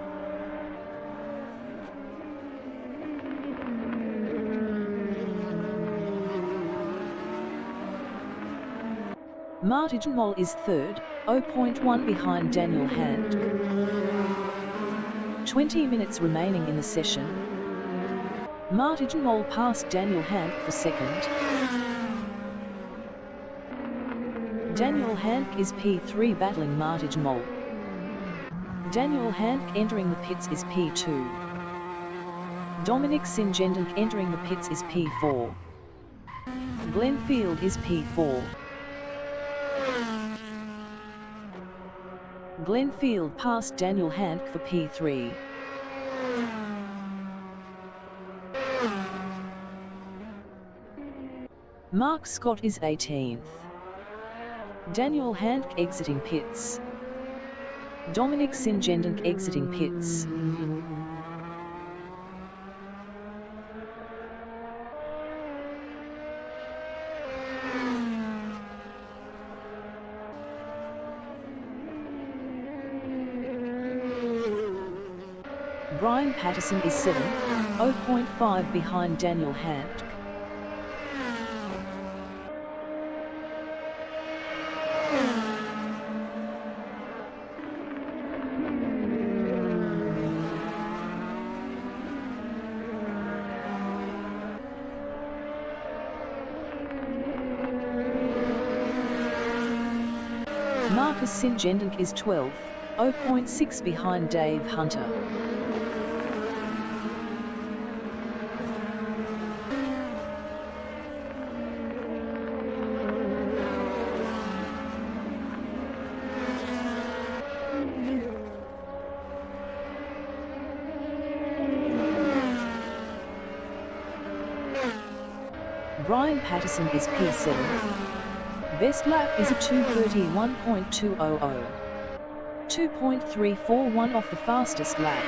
Martijn Mol is third, 0.1 behind Daniel Hank. 20 minutes remaining in the session. Martijn Mol passed Daniel Hank for second. Daniel Hank is P3 battling Martijn Mol. Daniel Hank entering the pits is P2. Dominic Singendink entering the pits is P4. Glenn Field is P4. Glenn Field passed Daniel Hank for P3. Mark Scott is 18th. Daniel Hank exiting pits. Dominic Singendink exiting pits. Brian Patterson is 7th, 0.5 behind Daniel Hank. Marcus Singendink is 12th, 0.6 behind Dave Hunter. Brian Patterson is P7. Best lap is a 2:31.200. 2.341 off the fastest lap.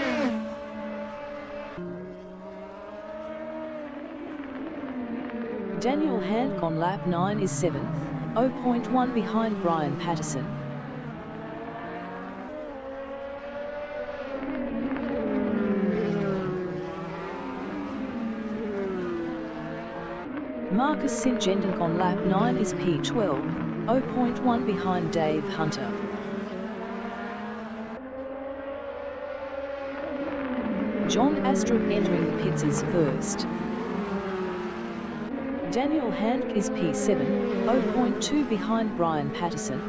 Daniel Hank on lap 9 is 7th, 0.1 behind Brian Patterson. Marcus Singendink on lap 9 is P12, 0.1 behind Dave Hunter. John Astrup entering the pits is first. Daniel Hank is P7, 0.2 behind Brian Patterson.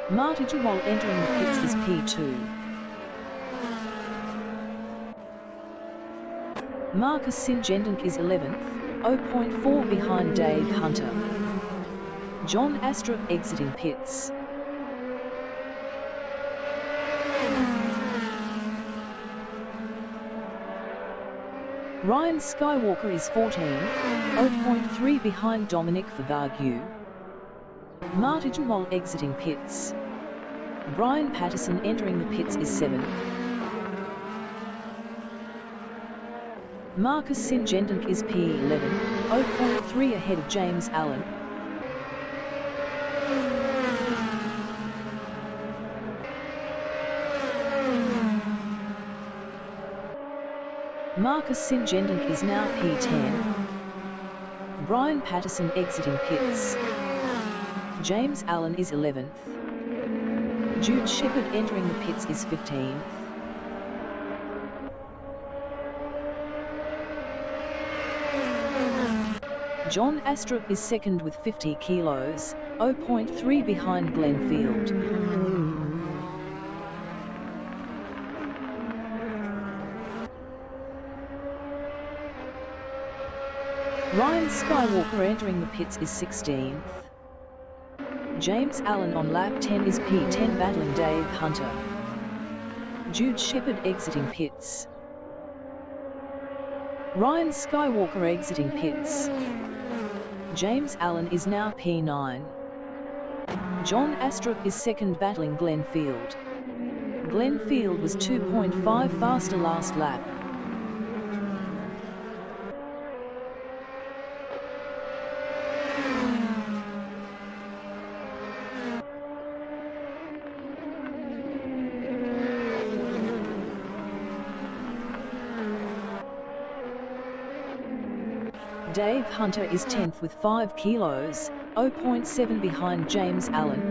Martijn Mol entering the pits is P2. Marcus Singendink is 11th, 0.4 behind Dave Hunter. John Astrup exiting pits. Ryan Skywalker is 14th, 0.3 behind Dominic Favagu. Martijn Mol exiting pits. Brian Patterson entering the pits is 7th. Marcus Singendink is P11, 0.3 ahead of James Allen. Marcus Singendink is now P10. Brian Patterson exiting pits. James Allen is 11th. Jude Shepherd entering the pits is 15th. John Astrup is second with 50 kilos, 0.3 behind Glenn Field. Ryan Skywalker entering the pits is 16th. James Allen on lap 10 is P10 battling Dave Hunter. Jude Shepherd exiting pits. Ryan Skywalker exiting pits. James Allen is now P9. John Astrup is second battling Glenn Field. Glenn Field was 2.5 faster last lap. Dave Hunter is 10th with 5 kilos, 0.7 behind James Allen.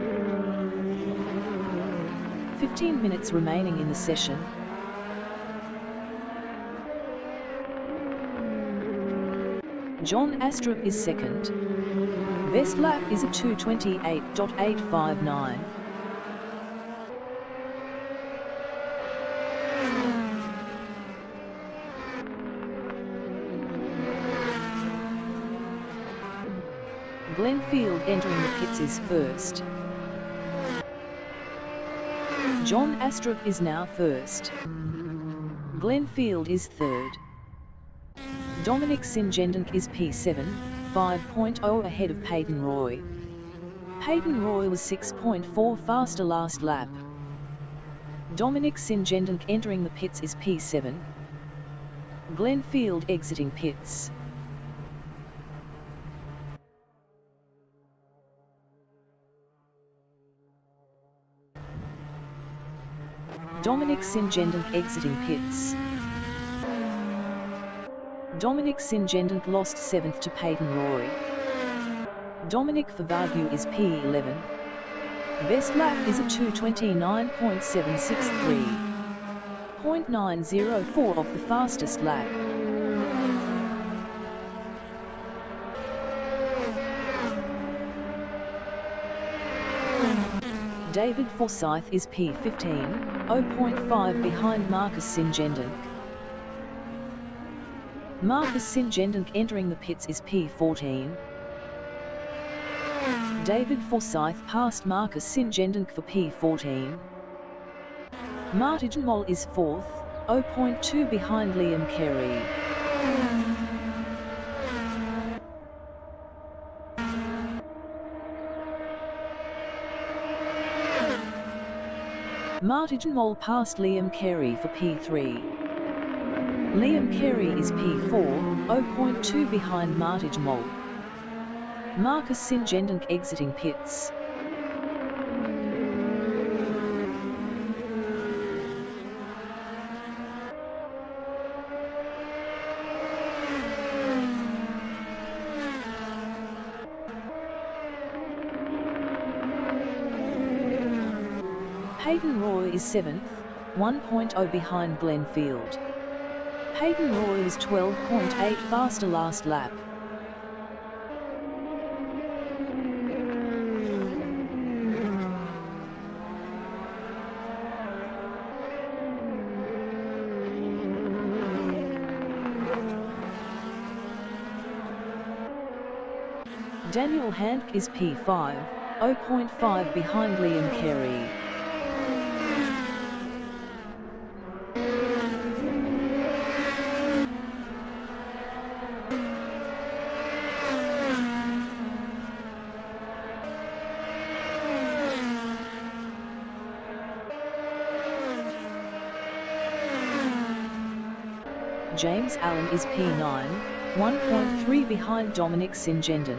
15 minutes remaining in the session. John Astrup is second. Best lap is a 2:28.859. Glenn Field entering the pits is first. John Astrup is now first. Glenn Field is third. Dominic Singendink is P7, 5.0 ahead of Peyton Roy. Peyton Roy was 6.4 faster last lap. Dominic Singendink entering the pits is P7. Glenn Field exiting pits. Dominic Singendink exiting pits. Dominic Singendink lost 7th to Peyton Roy. Dominic Favagyu is P11. Best lap is a 2:29.763. 0.904 off the fastest lap. David Forsyth is P15, 0.5 behind Marcus Singendink. Marcus Singendink entering the pits is P14. David Forsyth passed Marcus Singendink for P14. Martin Moll is 4th, 0.2 behind Liam Carey. Martin Moll passed Liam Carey for P3. Liam Carey is P4, 0.2 behind Martin Moll. Marcus Singendink exiting pits. Peyton Roy is 7th, 1.0 behind Glenn Field. Peyton Roy was 12.8 faster last lap. Daniel Handke is P5, 0.5 behind Liam Carey. James Allen is P9, 1.3 behind Dominic Singendon.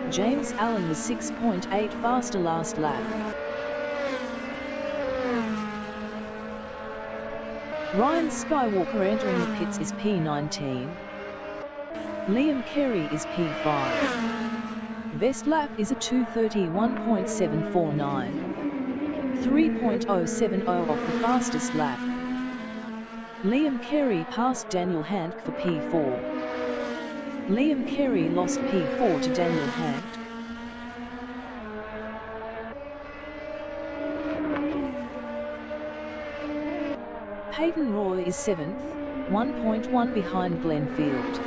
James Allen was 6.8 faster last lap. Ryan Skywalker entering the pits is P19. Liam Kerry is P5. Best lap is a 2:31.749. 3.070 off the fastest lap. Liam Kerry passed Daniel Hank for P4. Liam Kerry lost P4 to Daniel Hank. Peyton Roy is 7th, 1.1 behind Glenn Field.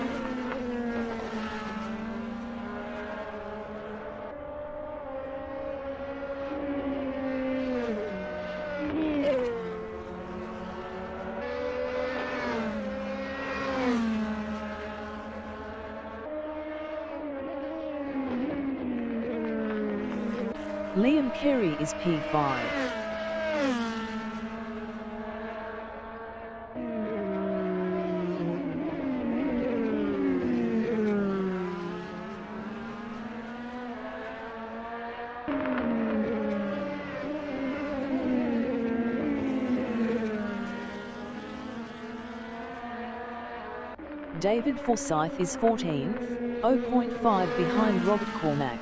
Liam Kerry is P5. David Forsyth is 14th, 0.5 behind Robert Cormack.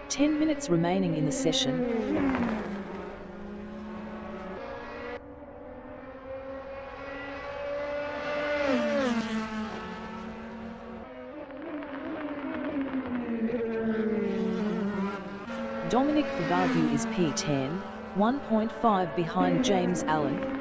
10 minutes remaining in the session. Dominic Fabardou is P10, 1.5 behind James Allen.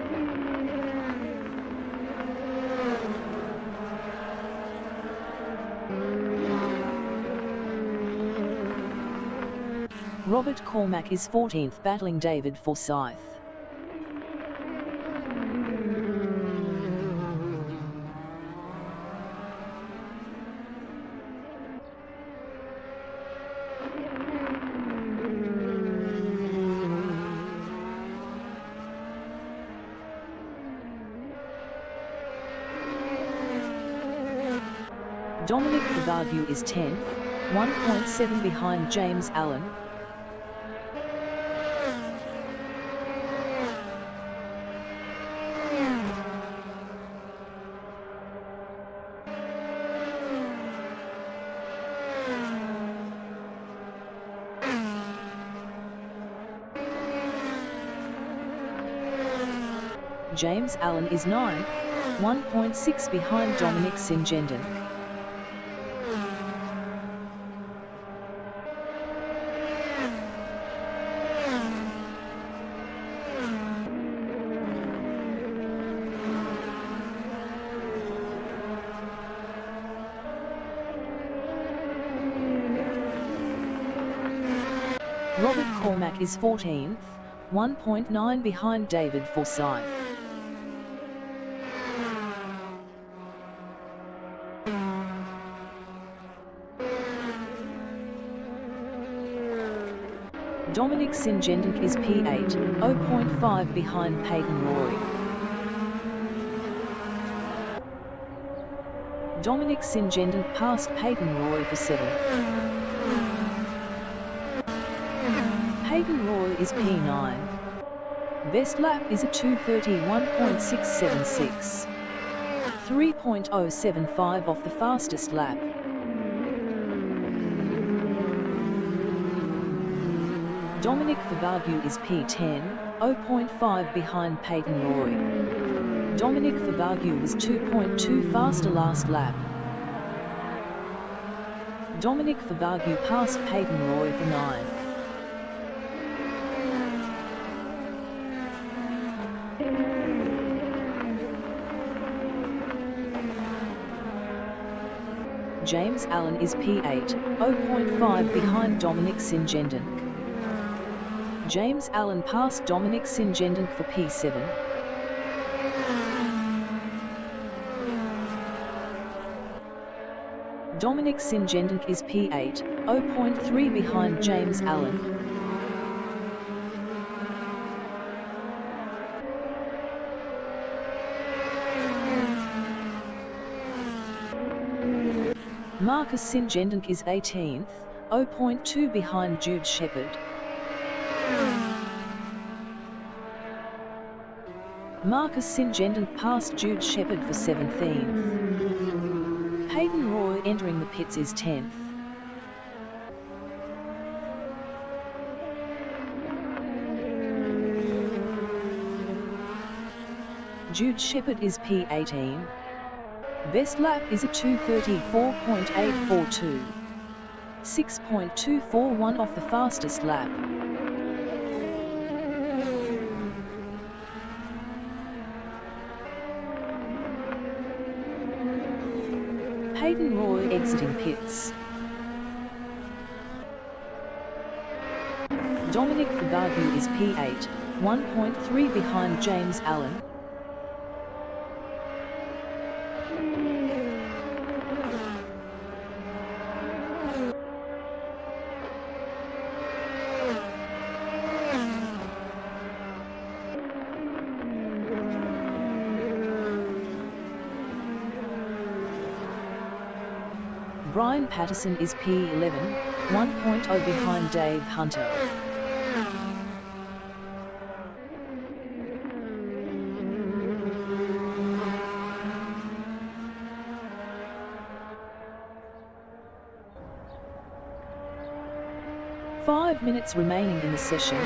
Robert Cormack is 14th battling David Forsyth. Dominic Fabardou is 10th, 1.7 behind James Allen. James Allen is 9th, 1.6 behind Dominic Singendon. Robert Cormack is 14th, 1.9 behind David Forsyth. Dominic Singendon is P8, 0.5 behind Peyton Roy. Dominic Singendon passed Peyton Roy for 7th. Peyton Roy is P9. Best lap is a 2:31.676. 3.075 off the fastest lap. Dominic Fabardou is P10, 0.5 behind Peyton Roy. Dominic Fabardou was 2.2 faster last lap. Dominic Fabardou passed Peyton Roy for 9th. James Allen is P8, 0.5 behind Dominic Singendon. James Allen passed Dominic Singendon for P7. Dominic Singendon is P8, 0.3 behind James Allen. Marcus Singendink is 18th, 0.2 behind Jude Shepherd. Marcus Singendink passed Jude Shepherd for 17th. Peyton Roy entering the pits is 10th. Jude Shepherd is P18. Best lap is a 2:34.842. 6.241 off the fastest lap. Peyton Roy exiting pits. Dominic Fugadu is P8, 1.3 behind James Allen. Brian Patterson is P11, 1.0 behind Dave Hunter. Five minutes remaining in the session.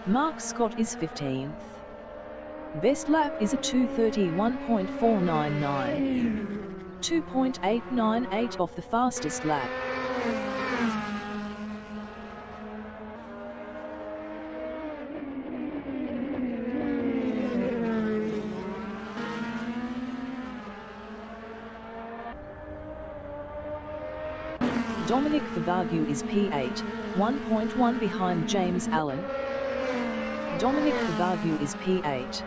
Mark Scott is 15th. Best lap is a 2:31.499. 2.898 off the fastest lap. Dominic Fugadu is P8, 1.1 behind James Allen. Dominic Fugadu is P8.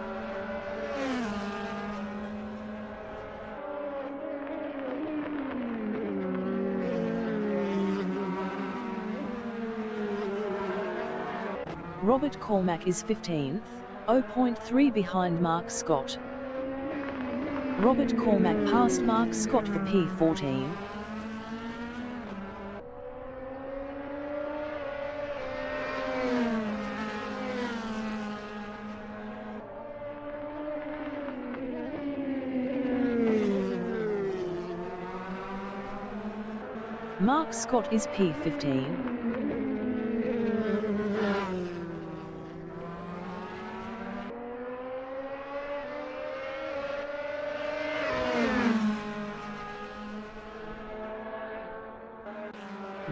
Robert Cormack is 15th, 0.3 behind Mark Scott. Robert Cormack passed Mark Scott for P14. Mark Scott is P15.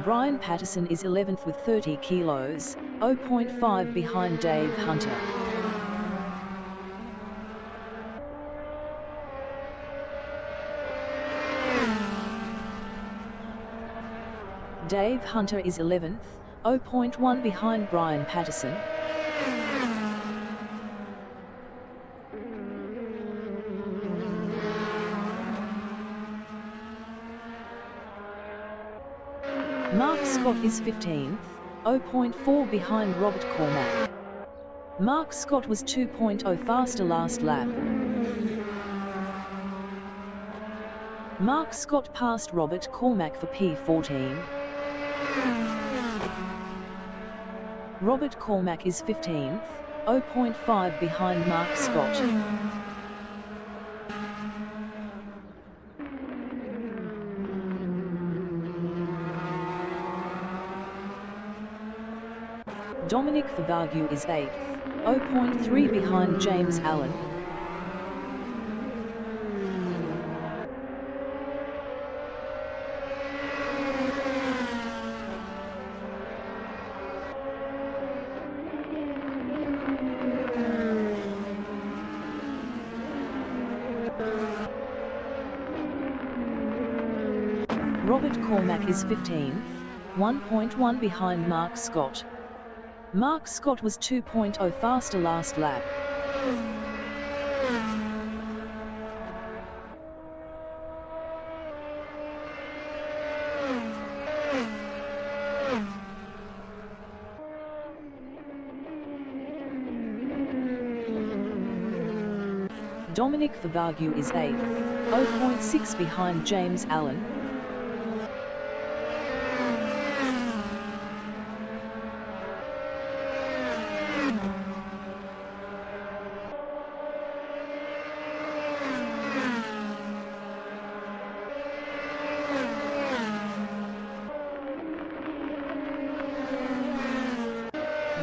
Brian Patterson is 11th with 30 kilos, 0.5 behind Dave Hunter. Dave Hunter is 11th, 0.1 behind Brian Patterson. Mark Scott is 15th, 0.4 behind Robert Cormack. Mark Scott was 2.0 faster last lap. Mark Scott passed Robert Cormack for P14. Robert Cormack is 15th, 0.5 behind Mark Scott. Dominic Fugadu is 8th, 0.3 behind James Allen. Robert Cormack is 15th, 1.1 behind Mark Scott. Mark Scott was 2.0 faster last lap. Dominic Favagyu is 8th, 0.6 behind James Allen.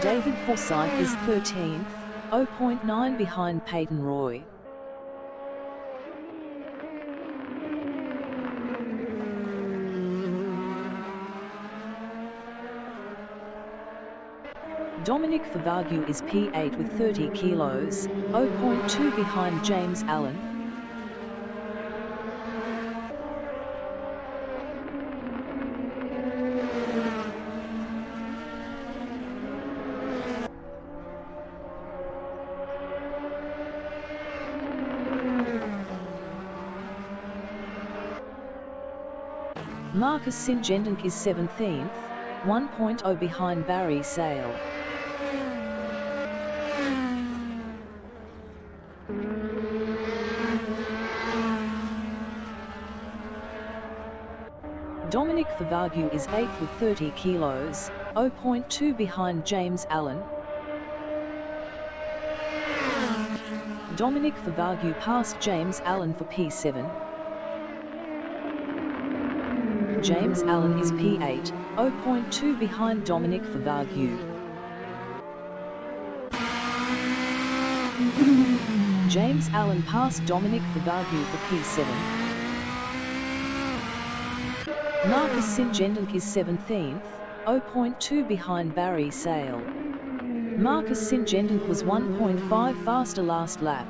David Forsyth is 13th, 0.9 behind Peyton Roy. Dominic Favagyu is P8 with 30 kilos, 0.2 behind James Allen. Marcus Singendink is 17th, 1.0 behind Barry Sale. Dominic Favagyu is 8th with 30 kilos, 0.2 behind James Allen. Dominic Favagyu passed James Allen for P7. James Allen is P8, 0.2 behind Dominic Favagyu. James Allen passed Dominic Favagyu for P7. Marcus Singendink is 17th, 0.2 behind Barry Sale. Marcus Singendink was 1.5 faster last lap.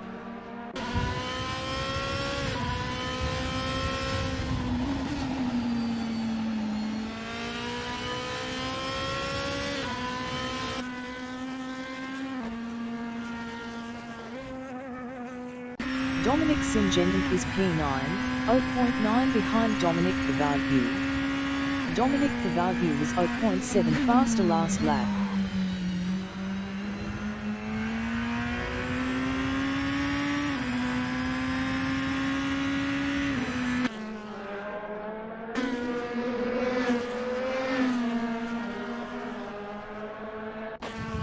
Dominic Singendink is P9, 0.9 behind Dominic Favagyu. Dominic Favagyu was 0.7 faster last lap.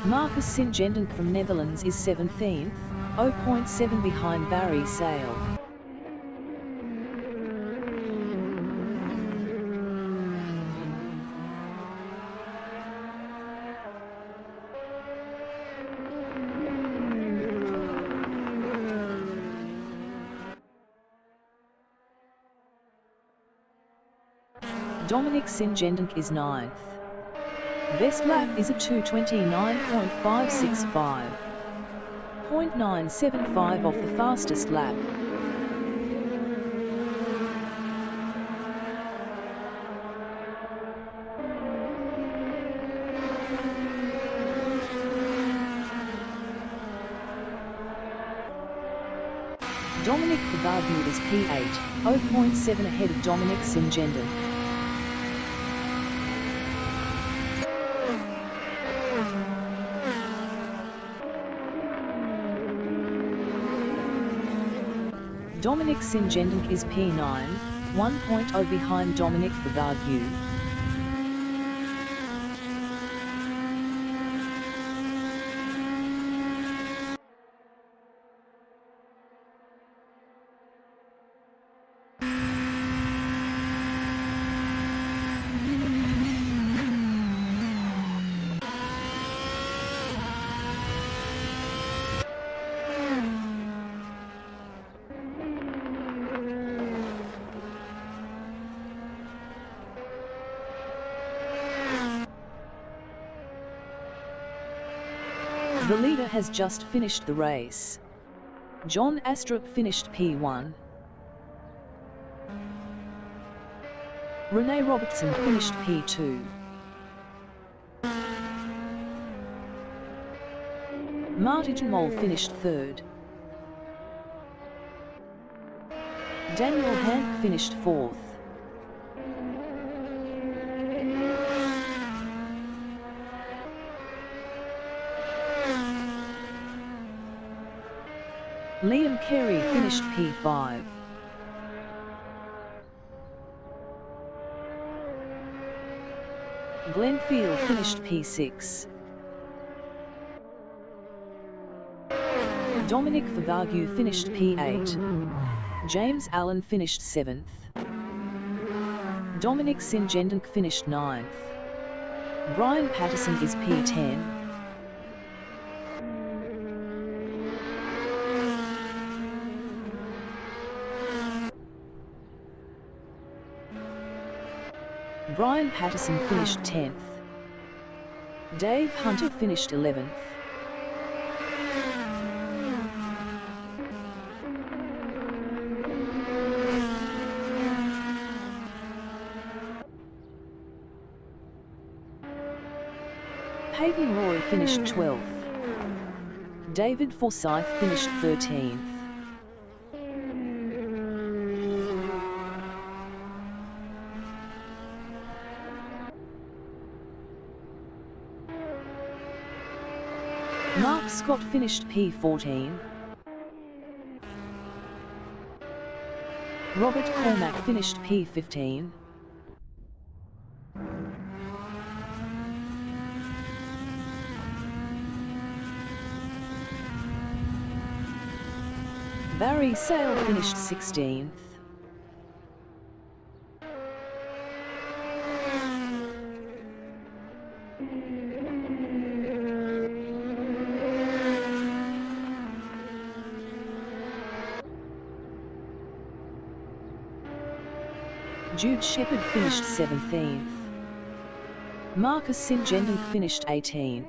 Marcus Singendink from Netherlands is 17th, 0.7 behind Barry Sale. Dominic Singendink is 9th. Best lap is a 2:29.565. 0.975 off the fastest lap. Dominic Favagyu is P8, 0.7 ahead of Dominic Singendink. Dominic Singendink is P9, 1.0 behind Dominic Favagyu. The leader has just finished the race. John Astrup finished P1. Rene Robertson finished P2. Martin Moll finished 3rd. Daniel Hank finished 4th. Liam Carey finished P5. Glenn Field finished P6. Dominic Favagu finished P8. James Allen finished 7th. Dominic Singendink finished 9th. Brian Patterson is P10. Brian Patterson finished 10th. Dave Hunter finished 11th. Peyton Roy finished 12th. David Forsyth finished 13th. Mark Scott finished P14. Robert Cormack finished P15. Barry Sale finished 16th. Jude Shepard finished 17th. Marcus Singendink finished 18th.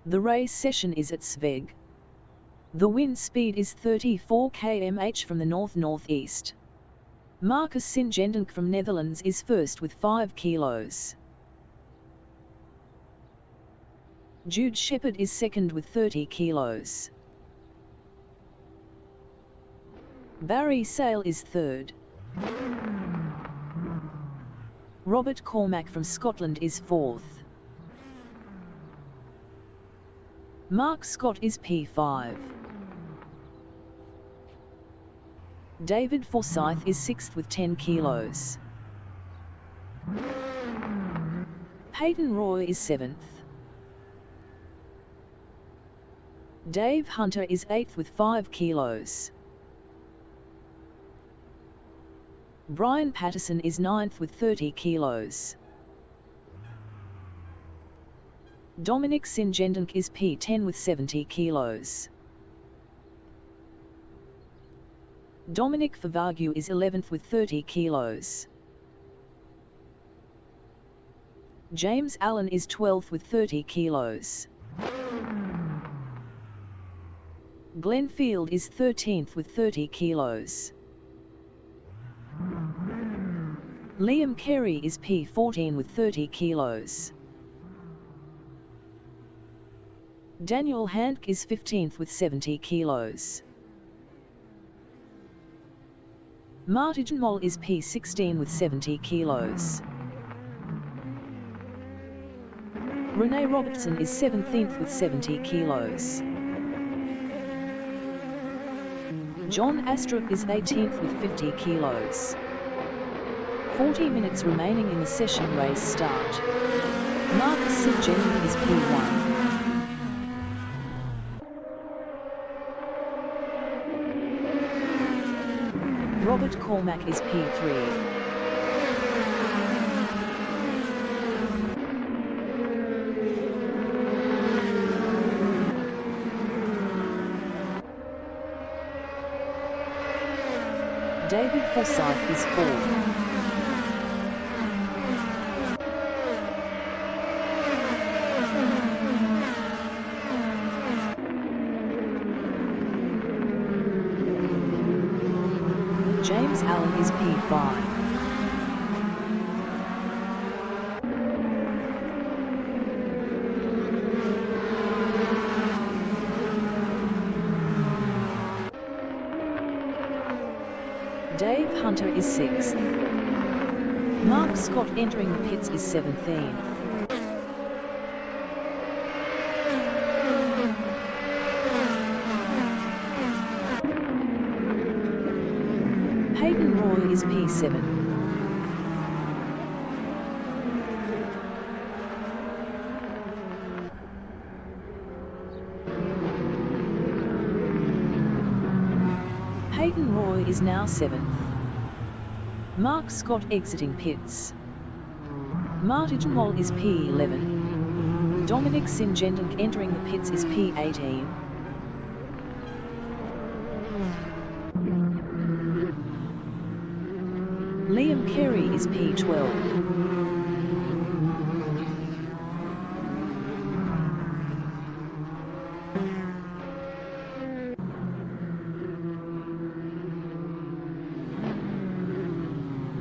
The race session is at Sveg. The wind speed is 34 km/h from the north-northeast. Marcus Singendonk from Netherlands is first with 5 kilos. Jude Shepherd is second with 30 kilos. Barry Sale is third. Robert Cormack from Scotland is fourth. Mark Scott is P5. David Forsyth is sixth with 10 kilos. Peyton Roy is seventh. Dave Hunter is eighth with 5 kilos. Brian Patterson is ninth with 30 kilos. Dominic Singendonk is P10 with 70 kilos. Dominic Favagyu is 11th with 30 kilos. James Allen is 12th with 30 kilos. Glenn Field is 13th with 30 kilos. Liam Carey is P14 with 30 kilos. Daniel Hank is 15th with 70 kilos. Martin Moll is P16 with 70 kilos. Rene Robertson is 17th with 70 kilos. John Astrup is 18th with 50 kilos. 40 minutes remaining in the session. Race start. Marcus Singendonk is P1. Robert Cormack is P3. David Forsyth is 4th. James Allen is P5. Dave Hunter is 6th. Mark Scott entering the pits is 17th. Peyton Roy is P7. Peyton Roy is now 7th. Mark Scott exiting pits. Martin Moll is P11. Dominic Singendonk entering the pits is P18. Liam Carey is P12.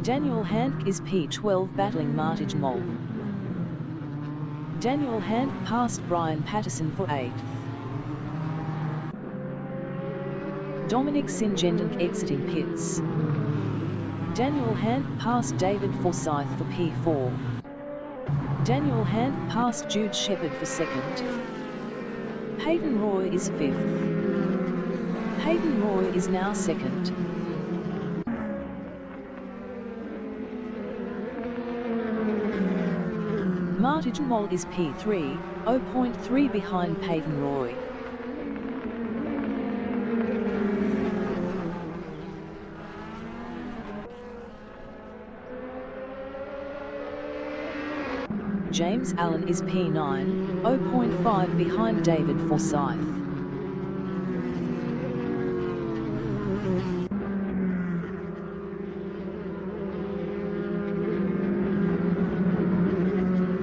Daniel Hank is P12 battling Martin Moll. Daniel Hank passed Brian Patterson for 8th. Dominic Singendonk exiting pits. Daniel Hank passed David Forsyth for P4. Daniel Hank passed Jude Shepherd for 2nd. Peyton Roy is 5th. Peyton Roy is now 2nd. Martin Moll is P3, 0.3 behind Peyton Roy. James Allen is P9, 0.5 behind David Forsyth.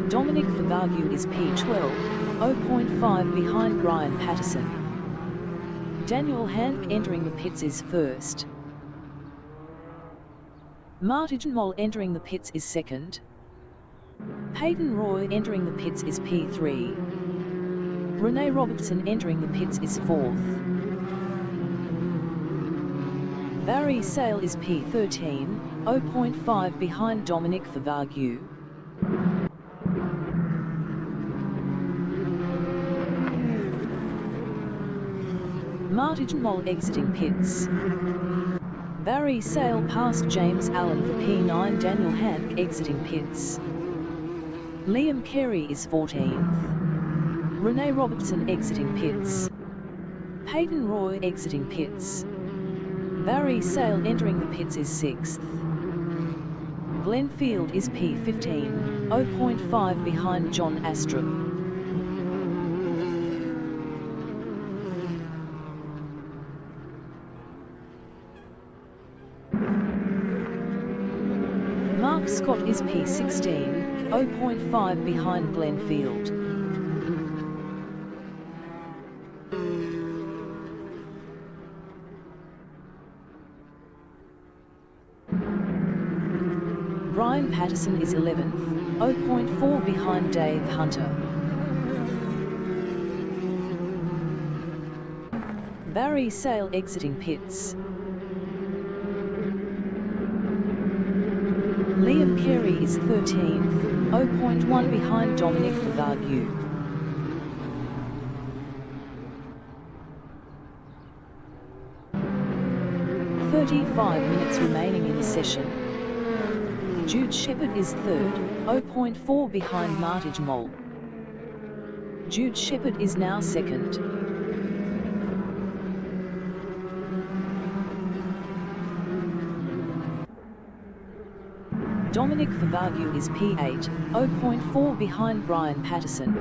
Dominic Favagyu is P12, 0.5 behind Brian Patterson. Daniel Hank entering the pits is first. Martin Moll entering the pits is second. Peyton Roy entering the pits is P3. Rene Robertson entering the pits is fourth. Barry Sale is P13, 0.5 behind Dominic Favagyu. Martin Moll exiting pits. Barry Sale past James Allen for P9. Daniel Hank exiting pits. Liam Carey is 14th. Rene Robertson exiting pits. Peyton Roy exiting pits. Barry Sale entering the pits is 6th. Glenn Field is P15, 0.5 behind John Astrup. Mark Scott is P16, 0.5 behind Glenn Field. Brian Patterson is 11th, 0.4 behind Dave Hunter. Barry Sale exiting pits. Liam Carey is 13th, 0.1 behind Dominic Favagyu. "35 minutes remaining in the session. Jude Shepard is third, 0.4 behind Martin Moll. Jude Shepard is now second. Dominic Favagyu is P8, 0.4 behind Brian Patterson.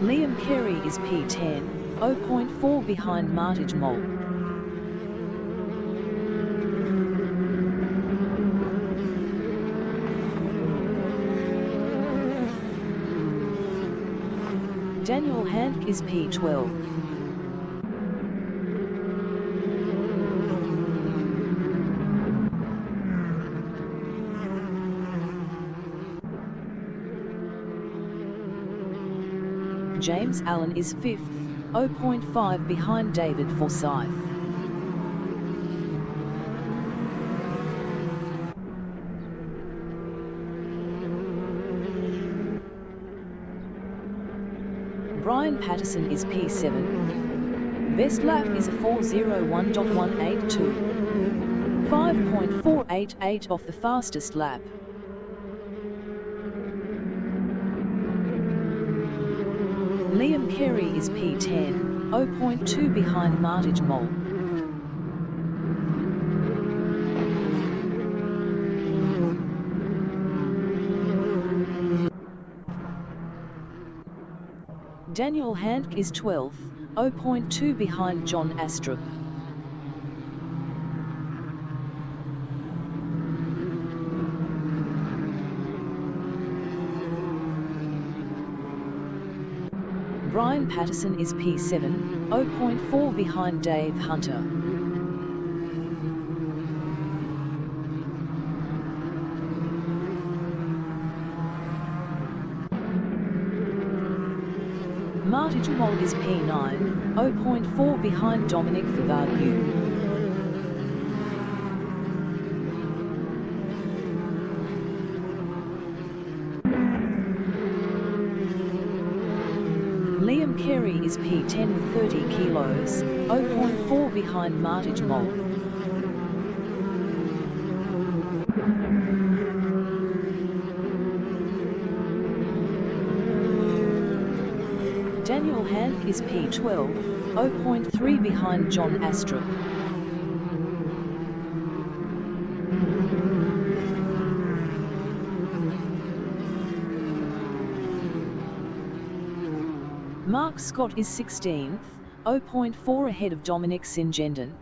Liam Carey is P10, 0.4 behind Martin Moll. Daniel Hank is P12. James Allen is 5th, 0.5 behind David Forsyth. Brian Patterson is P7. Best lap is a 4:01.182. 5.488 off the fastest lap. Liam Carey is P10, 0.2 behind Martin Moll. Daniel Hank is 12th, 0.2 behind John Astrup. Brian Patterson is P7, 0.4 behind Dave Hunter. Martin Moll is P9, 0.4 behind Dominic Favagyu. Liam Carey is P10 with 30 kilos, 0.4 behind Martin Moll. Daniel Hank is P12, 0.3 behind John Astrup. Mark Scott is 16th, 0.4 ahead of Dominic Singendink.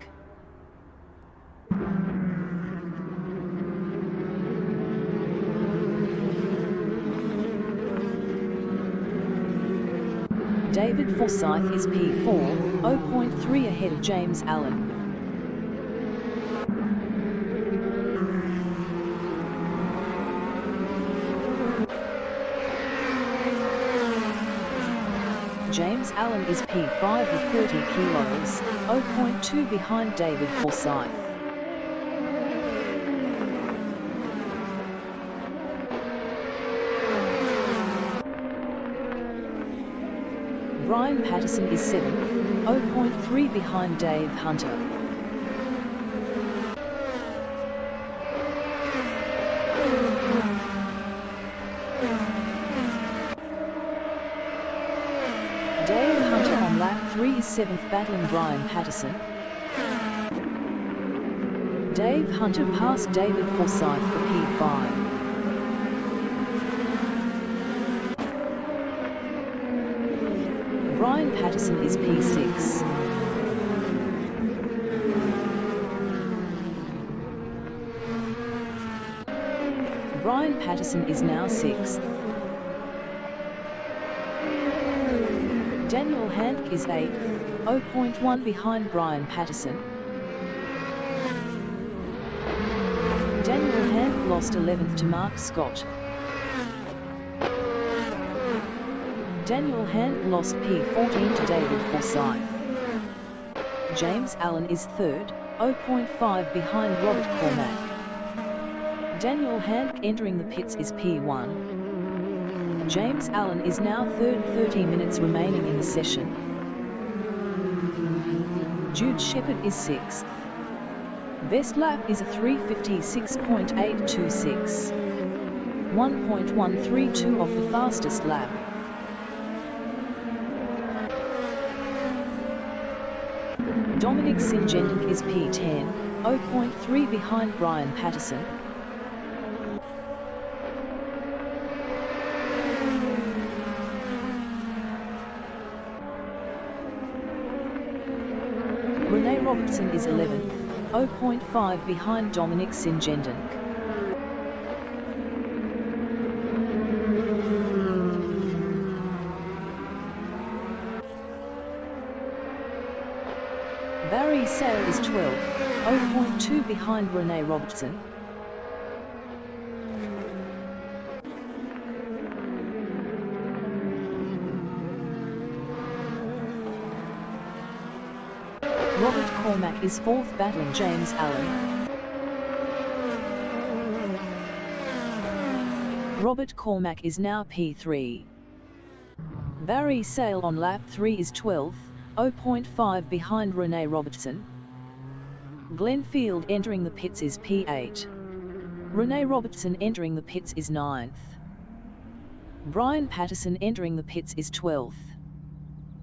David Forsyth is P4, 0.3 ahead of James Allen. James Allen is P5 with 30 kilos, 0.2 behind David Forsyth. Brian Patterson is 7th, 0.3 behind Dave Hunter. Dave Hunter on lap 3 is 7th, battling Brian Patterson. Dave Hunter passed David Forsyth for P5. Brian Patterson is P6. Brian Patterson is now 6th. Daniel Handke is 8th, 0.1 behind Brian Patterson. Daniel Handke lost 11th to Mark Scott. Daniel Handke lost P14 to David Forsyth. James Allen is 3rd, 0.5 behind Robert Cormack. Daniel Handke entering the pits is P1. James Allen is now 3rd, 30 minutes remaining in the session. Jude Shepherd is 6th. Best lap is a 3:56.826. 1.132 off the fastest lap. Dominic Singendink is P10, 0.3 behind Brian Patterson. Rene Robertson is 11th, 0.5 behind Dominic Singendink. Barry Sale is 12th, 0.2 behind Rene Robertson. Robert Cormack is 4th, battling James Allen. Robert Cormack is now P3. Barry Sale on lap 3 is 12th, 0.5 behind Rene Robertson. Glenn Field entering the pits is P8. Rene Robertson entering the pits is 9th. Brian Patterson entering the pits is 12th.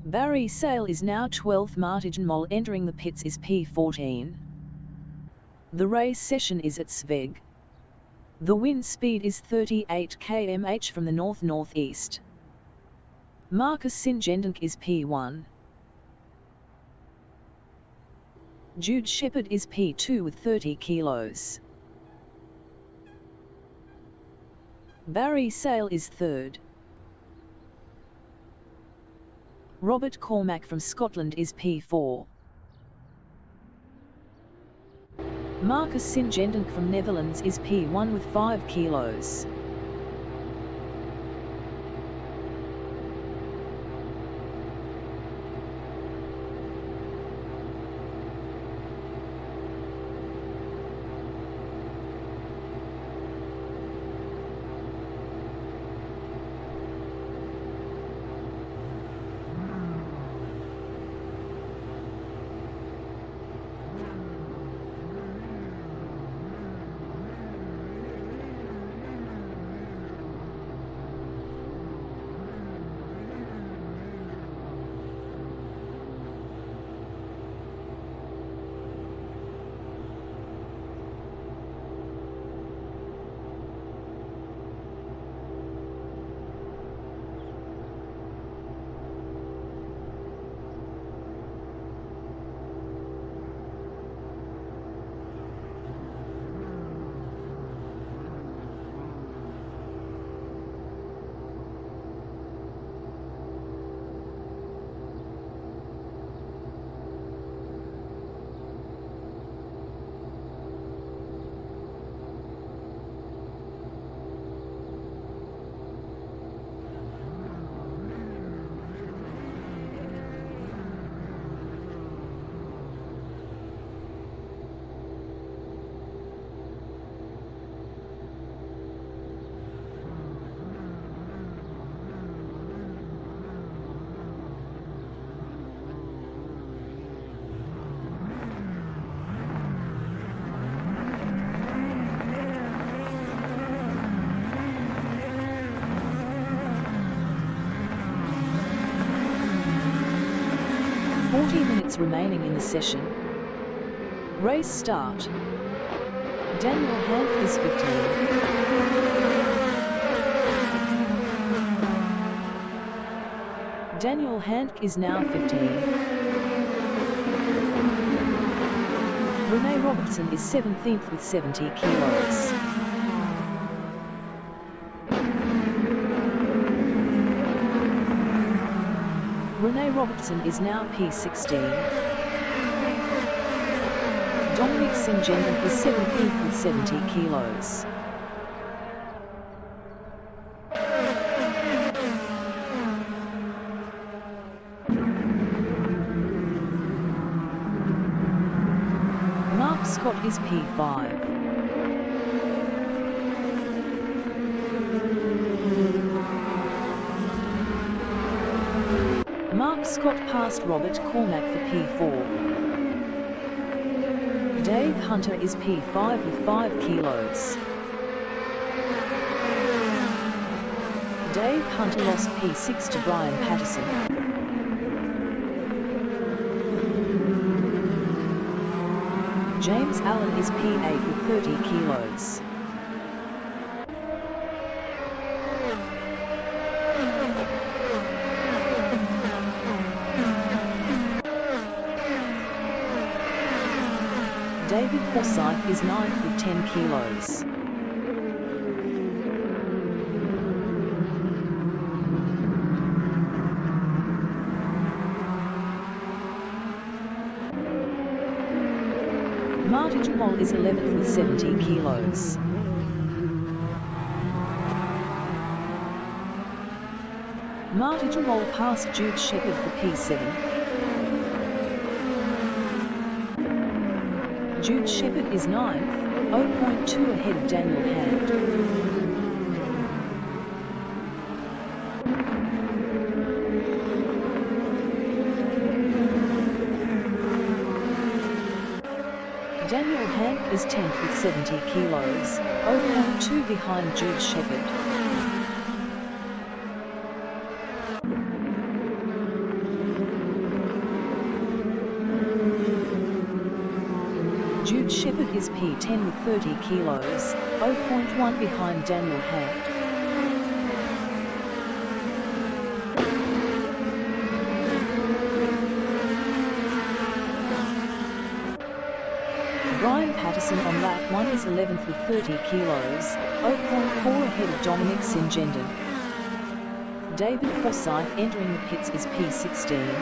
Barry Sale is now 12th. Martin Moll entering the pits is P14. The race session is at Sveg. The wind speed is 38 km/h from the north-northeast. Marcus Singendink is P1. Jude Shepherd is P2 with 30 kilos. Barry Sale is 3rd. Robert Cormack from Scotland is P4. Marcus Singendink from Netherlands is P1 with 5 kilos. 40 minutes remaining in the session. Race start. Daniel Handke is 15. Daniel Handke is now 15. Rene Robertson is 17th with 70 kilos. Rene Robertson is now P16. Dominic Singenden is 17th with 70 kilos. Mark Scott is P5. Mark Scott passed Robert Cormack for P4. Dave Hunter is P5 with 5 kilos. Dave Hunter lost P6 to Brian Patterson. James Allen is P8 with 30 kilos. David Forsyth is 9th with 10 kilos. Marty Jumol is 11th with 70 kilos. Marty Jumol passed Jude Shepherd for P7. Jude Shepherd is 9th, 0.2 ahead of Daniel Hand. Daniel Hand is 10th with 70 kilos, 0.2 behind Jude Shepherd. Jude Shepherd is P10 with 30 kilos, 0.1 behind Daniel Hand. Brian Patterson on lap 1 is 11th with 30 kilos, 0.4 ahead of Dominic Singenden. David Forsyth entering the pits is P16.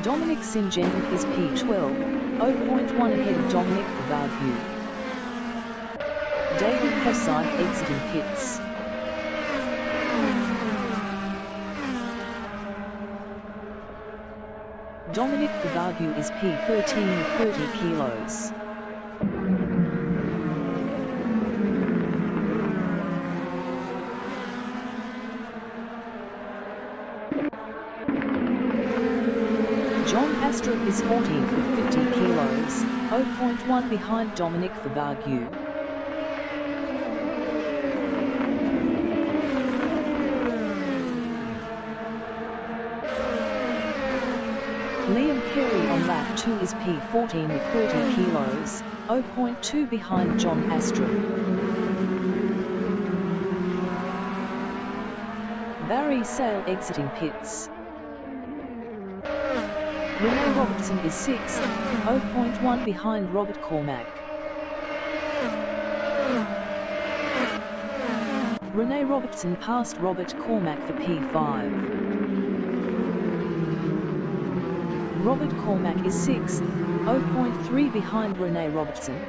Dominic Singenden is P12, 0.1 ahead of Dominic Vargu. David Forsyth exiting pits. Dominic Vargu is P13 with 30 kilos. John Astrup is 14th with 50 kilos, 0.1 behind Dominic Vargu. Liam Carey on lap 2 is P14 with 30 kilos, 0.2 behind John Astrup. Barry Sale exiting pits. Rene Robertson is 6th, 0.1 behind Robert Cormack. Rene Robertson passed Robert Cormack for P5. Robert Cormack is 6th, 0.3 behind Rene Robertson.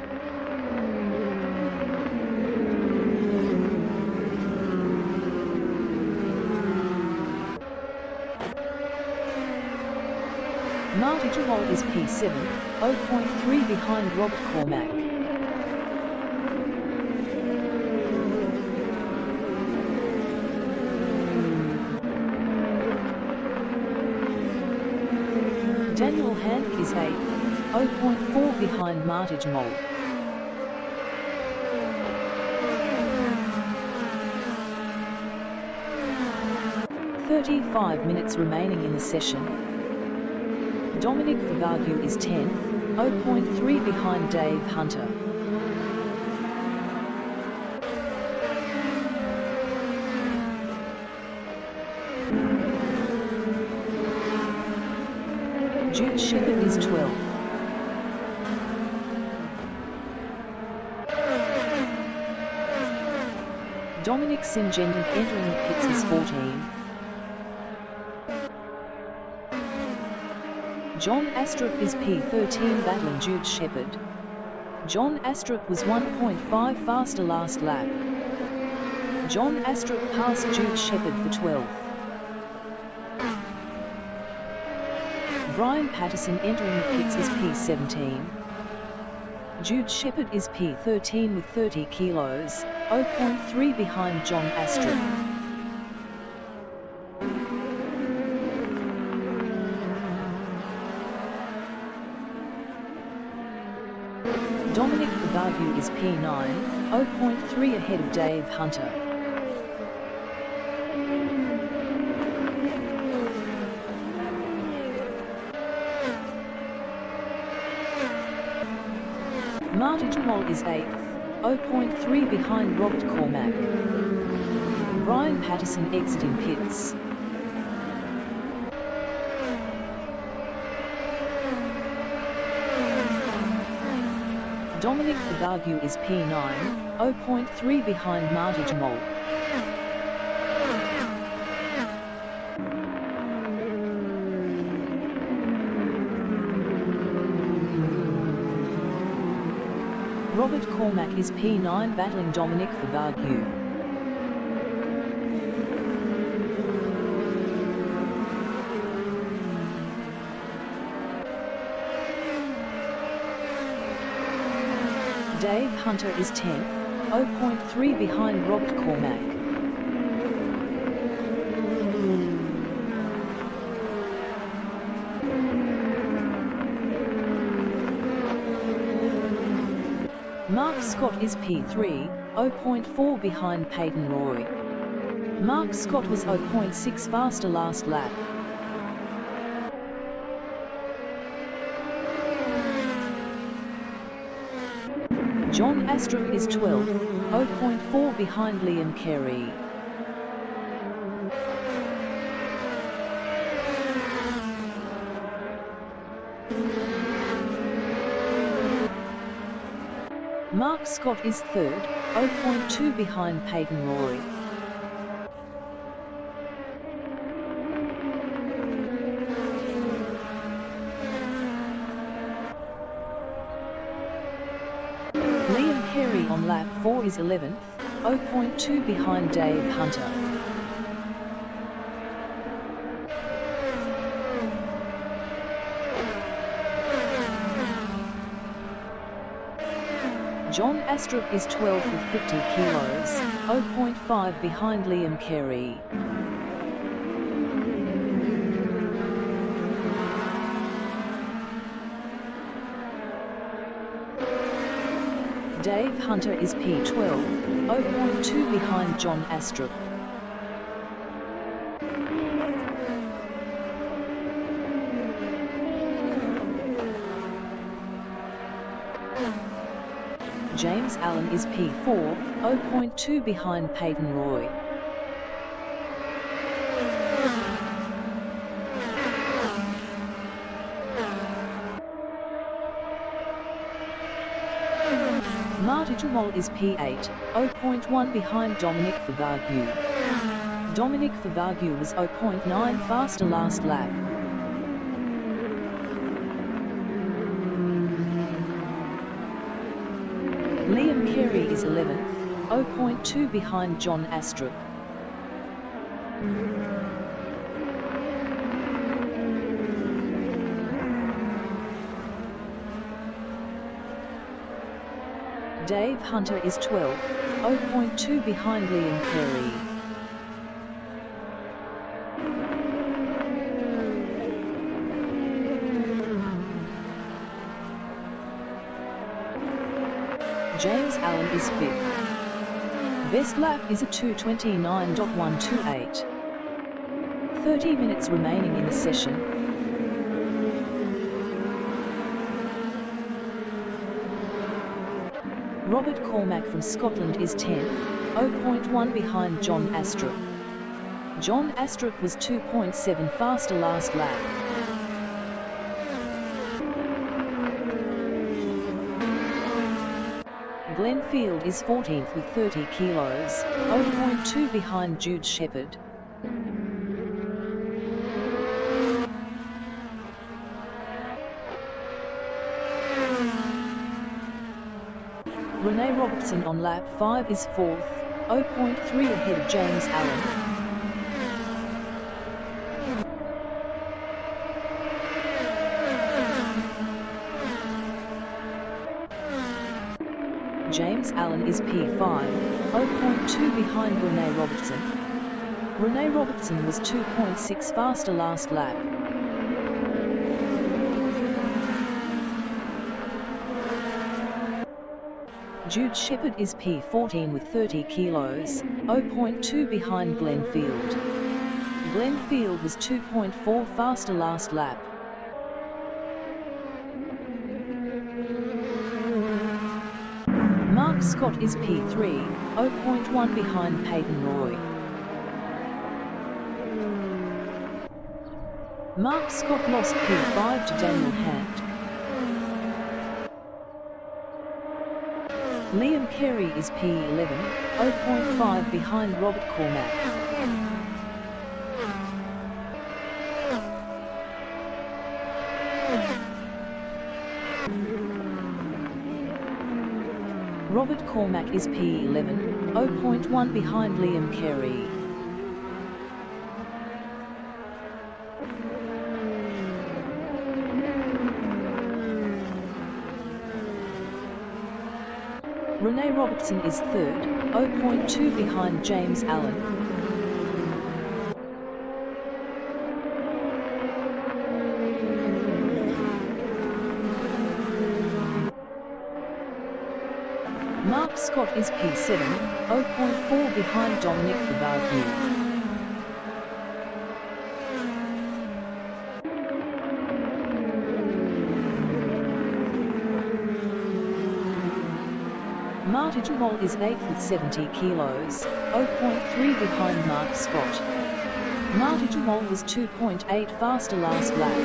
Marty Jumol is P7, 0.3 behind Robert Cormack. Daniel Handke is 8th, 0.4 behind Marty Jumol. 35 minutes remaining in the session. Dominic Favagu is 10th, 0.3 behind Dave Hunter. Jude Shepherd is 12th. Dominic Singendon entering the pits is 14th. John Astrup is P13 battling Jude Shepherd. John Astrup was 1.5 faster last lap. John Astrup passed Jude Shepherd for 12th. Brian Patterson entering the pits is P17. Jude Shepherd is P13 with 30 kilos, 0.3 behind John Astrup. Dominic Favagu is P9, 0.3 ahead of Dave Hunter. Marty Jamal is 8th, 0.3 behind Robert Cormack. Brian Patterson exiting pits. Dominic Favagu is P9, 0.3 behind Marty Jamal. Robert Cormack is P9 battling Dominic Favagu. Dave Hunter is 10th, 0.3 behind Robert Cormack. Mark Scott is P3, 0.4 behind Peyton Roy. Mark Scott was 0.6 faster last lap. John Astrup is 12th, 0.4 behind Liam Carey. Mark Scott is 3rd, 0.2 behind Peyton Roy. Liam Carey on lap 4 is 11th, 0.2 behind Dave Hunter. John Astrup is 12th with 50 kilos, 0.5 behind Liam Carey. Dave Hunter is P12, 0.2 behind John Astrup. James Allen is P4, 0.2 behind Peyton Roy. Marty Jamal is P8, 0.1 behind Dominic Favagu. Dominic Favagu was 0.9 faster last lap. Liam Carey is 11th, 0.2 behind John Astrup. Dave Hunter is 12th, 0.2 behind Liam Carey. James Allen is 5th. Best lap is a 2:29.128. 30 minutes remaining in the session. Robert Cormack from Scotland is 10th, 0.1 behind John Astrup. John Astrup was 2.7 faster last lap. Glenn Field is 14th with 30 kilos, 0.2 behind Jude Shepherd. Rene Robertson on lap 5 is 4th, 0.3 ahead of James Allen. James Allen is P5, 0.2 behind Rene Robertson. Rene Robertson was 2.6 faster last lap. Jude Shepherd is P14 with 30 kilos, 0.2 behind Glenn Field. Glenn Field was 2.4 faster last lap. Mark Scott is P3, 0.1 behind Peyton Roy. Mark Scott lost P5 to Daniel Hand. Liam Carey is P11, 0.5 behind Robert Cormack. Robert Cormack is P11, 0.1 behind Liam Carey. Rene Robertson is 3rd, 0.2 behind James Allen. Mark Scott is P7, 0.4 behind Dominic Fabardou. Marta Jamal is 8th with 70 kilos, 0.3 behind Mark Scott. Marta Jamal was 2.8 faster last lap.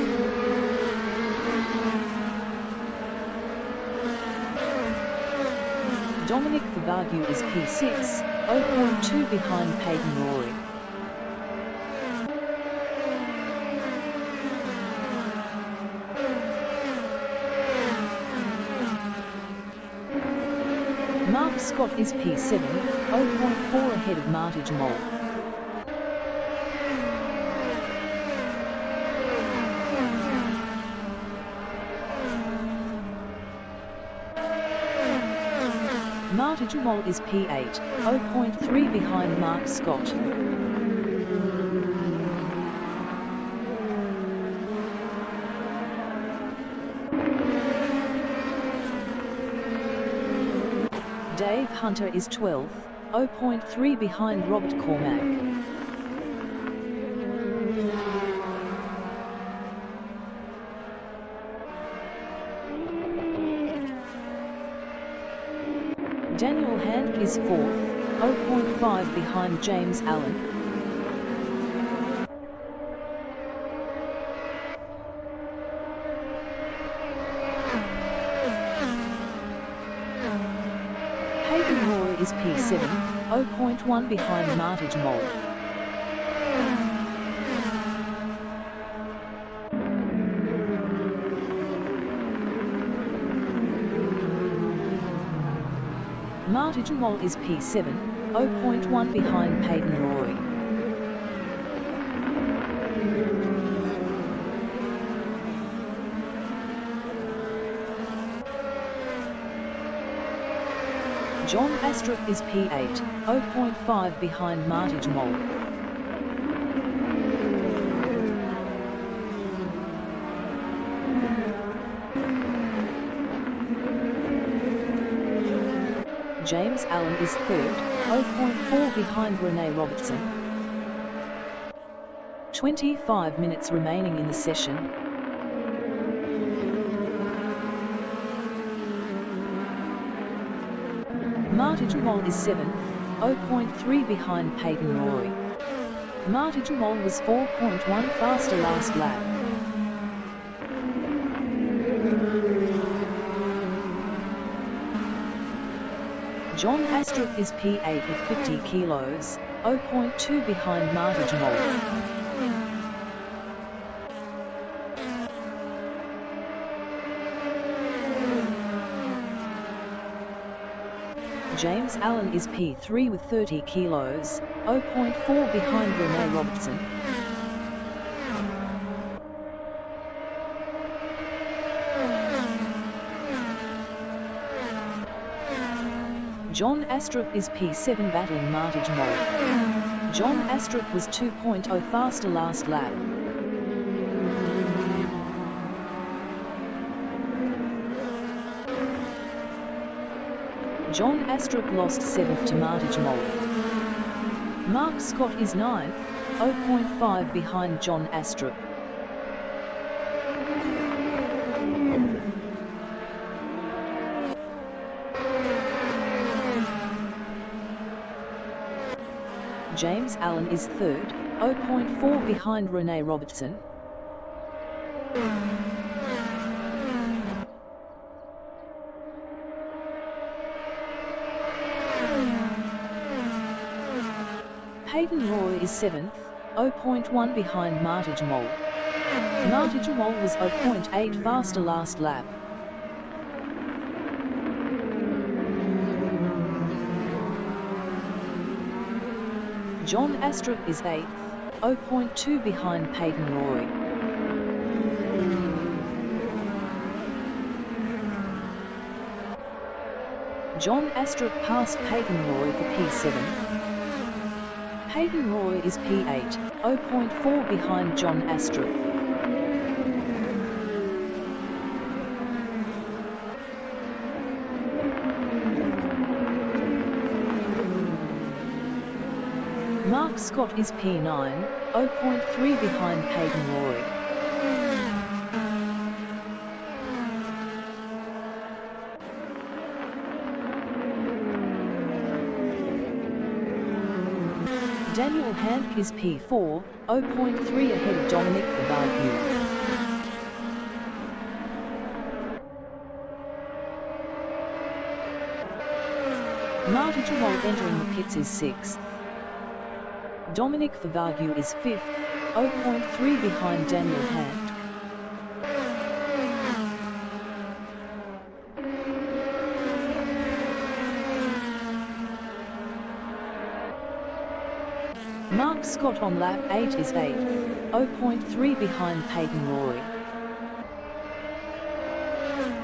Dominic Fabardou is P6, 0.2 behind Peyton Roy. Mark Scott is P7, 0.4 ahead of Marta Jamal. Marta Jamal is P8, 0.3 behind Mark Scott. Dave Hunter is 12th, 0.3 behind Robert Cormack. Daniel Hand is 4th, 0.5 behind James Allen. Peyton Roy is P7, 0.1 behind Marta Jamal. Marta Jamal is P7, 0.1 behind Peyton Roy. John Astrup is P8, 0.5 behind Marta Jamal. James Allen is 3rd, 0.4 behind Rene Robertson. 25 minutes remaining in the session. Martin is 7th, 0.3 behind Peyton Roy. Martin was 4.1 faster last lap. John Astrup is P8 with 50 kilos, 0.2 behind Martin. James Allen is P3 with 30 kilos, 0.4 behind ReneRmotorsport-Assetto. John Astrup is P7 battling Martin. John Astrup was 2.0 faster last lap. John Astrup lost 7th to Martin. Mark Scott is 9th, 0.5 behind John Astrup. James Allen is 3rd, 0.4 behind ReneRmotorsport-Assetto. Peyton Roy is 7th, 0.1 behind Martin. Martin was 0.8 faster last lap. John Astrup is 8th, 0.2 behind Peyton Roy. John Astrup passed Peyton Roy for P7. Peyton Roy is P8, 0.4 behind John Astrup. Mark Scott is P9, 0.3 behind Peyton Roy. Daniel Handke is P4, 0.3 ahead of Dominic Fabio. Martin entering the pits is 6th. Dominic Fabio is 5th, 0.3 behind Daniel Handke. Mark Scott on lap 8 is 8th, 0.3 behind Peyton Roy.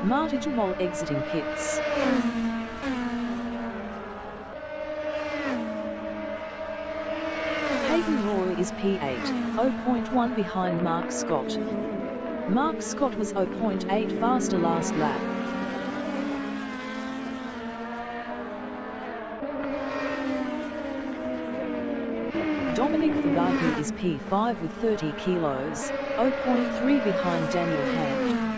Martin exiting pits. Peyton Roy is P8, 0.1 behind Mark Scott. Mark Scott was 0.8 faster last lap. Dominic Fabio is P5 with 30 kilos, 0.3 behind Daniel Handke.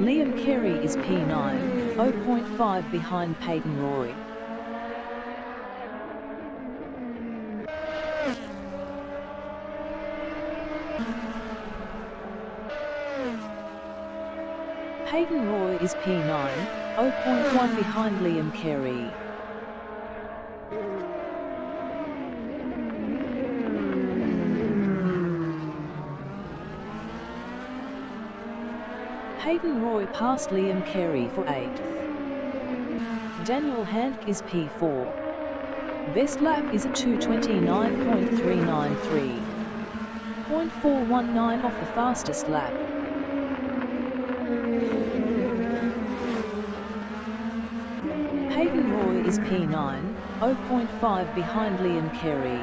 Liam Carey is P9, 0.5 behind Peyton Roy. Peyton Roy is P9, 0.1 behind Liam Carey. Peyton Roy passed Liam Carey for 8th. Daniel Handke is P4. Best lap is a 2:29.393. 0.419 off the fastest lap. Peyton Roy is P9, 0.5 behind Liam Carey.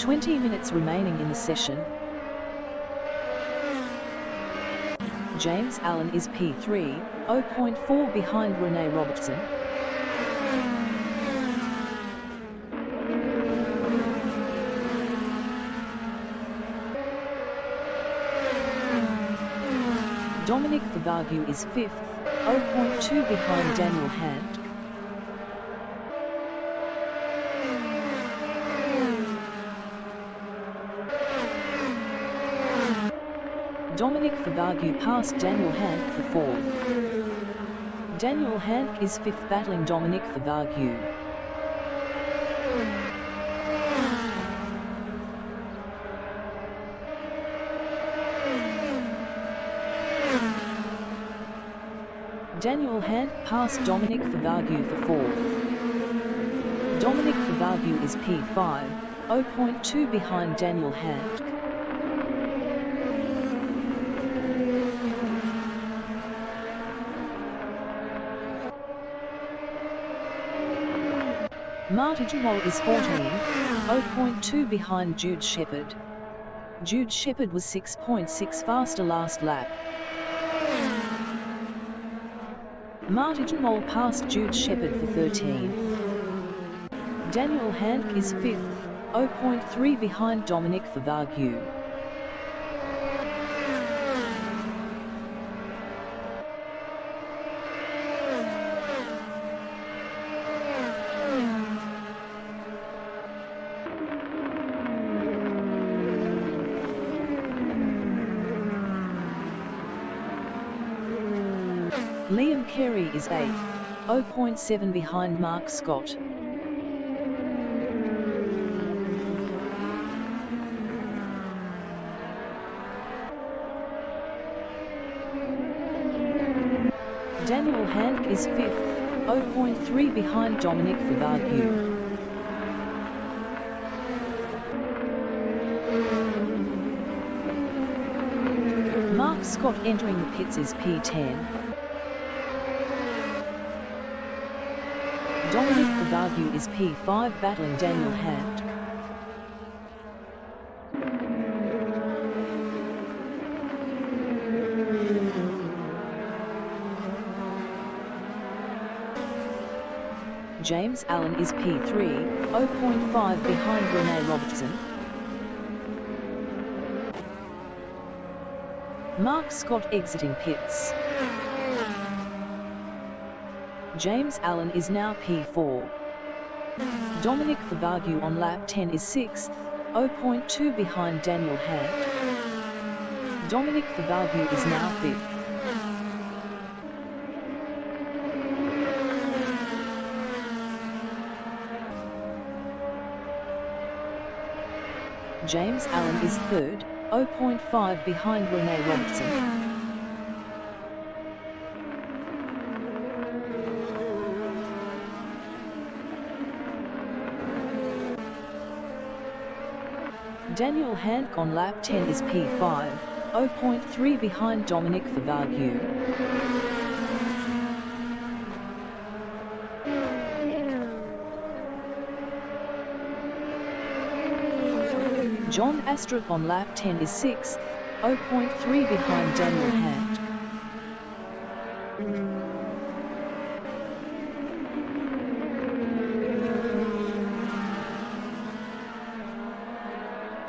20 minutes remaining in the session. James Allen is P3, 0.4 behind Rene Robertson. Dominic Favagu is 5th, 0.2 behind Daniel Hand. Dominic Favagu passed Daniel Hand for 4th. Daniel Hand is 5th battling Dominic Favagu. Daniel Hand passed Dominic Favagu for 4th. Dominic Favagu is P5, 0.2 behind Daniel Hand. Martin Wall is 14, 0.2 behind Jude Shepherd. Jude Shepherd was 6.6 faster last lap. Martin Wall passed Jude Shepherd for 13. Daniel Hand is 5th, 0.3 behind Dominic Favagu. Liam Carey is 8th, 0.7 behind Mark Scott. Daniel Hand is 5th, 0.3 behind Dominic Favagu. Mark Scott entering the pits is P10. Dominic Favagu is P5 battling Daniel Hand. James Allen is P3, 0.5 behind Rene Robertson. Mark Scott exiting pits. James Allen is now P4. Dominic Favagu on lap 10 is 6th, 0.2 behind Daniel Hand. Dominic Favagu is now 5th. James Allen is 3rd, 0.5 behind Rene Robertson. Daniel Hand on lap 10 is P5, 0.3 behind Dominic Favagu. John Astrup on lap 10 is 6th, 0.3 behind Daniel Hand.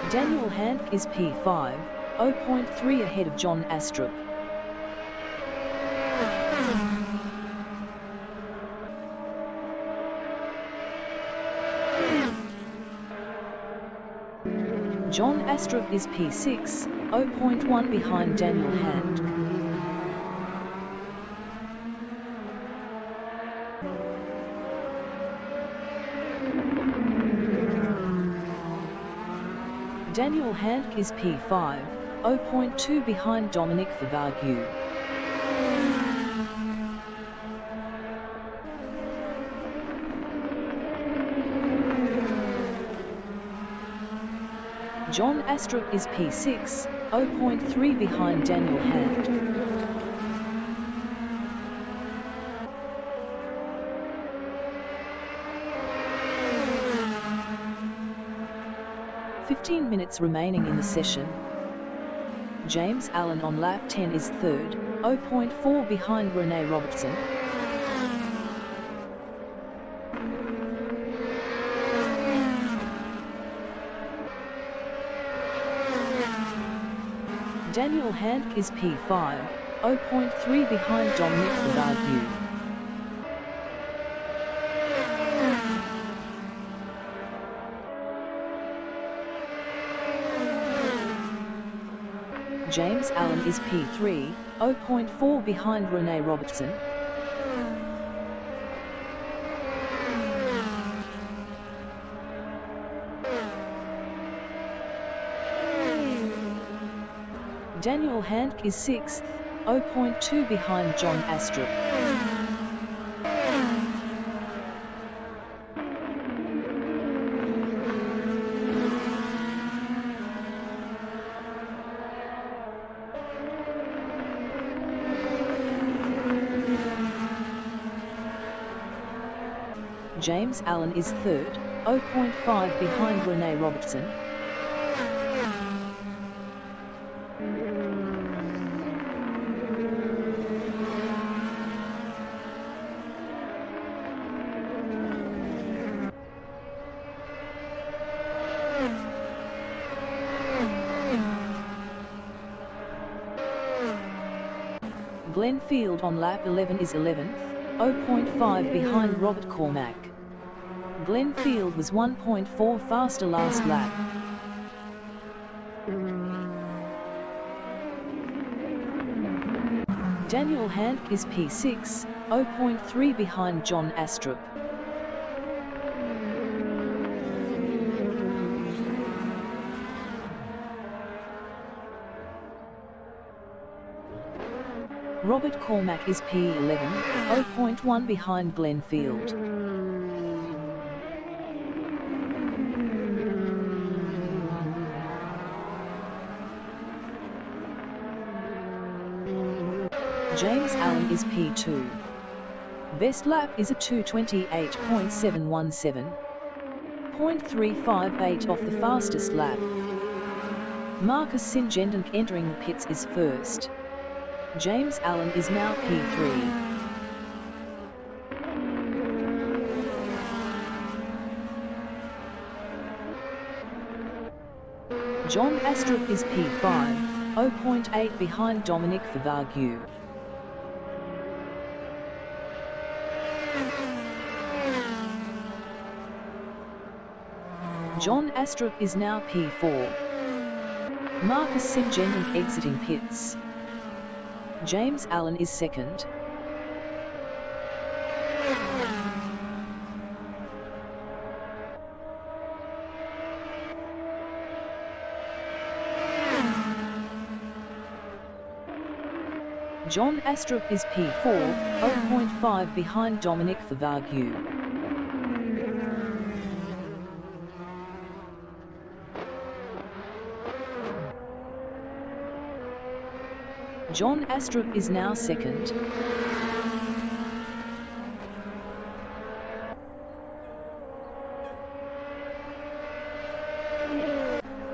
Daniel Hand is P5, 0.3 ahead of John Astrup. John Astrup is P6, 0.1 behind Daniel Hand. Daniel Hand is P5, 0.2 behind Dominic Favagu. John Astrup is P6, 0.3 behind Daniel Hand. 15 minutes remaining in the session. James Allen on lap 10 is third, 0.4 behind Rene Robertson. Daniel Handke is P5, 0.3 behind Dominic Fabardou. James Allen is P3, 0.4 behind Rene Robertson. Daniel Handke is 6th, 0.2 behind John Astrup. James Allen is third, 0.5 behind Rene Robertson. Glenn Field on lap 11 is 11th, 0.5 behind Robert Cormack. Glenn Field was 1.4 faster last lap. Daniel Handke is P6, 0.3 behind John Astrup. Robert Cormack is P11, 0.1 behind Glenn Field. James Allen is P2. Best lap is a 2:28.717. 0.358 off the fastest lap. Marcus Singendonk entering the pits is first. James Allen is now P3. John Astrup is P5, 0.8 behind Dominic Fabardou. John Astrup is now P4. Marcus Singendonk exiting pits. James Allen is second. John Astrup is P4, 0.5 behind Dominic Fabardou. John Astrup is now second.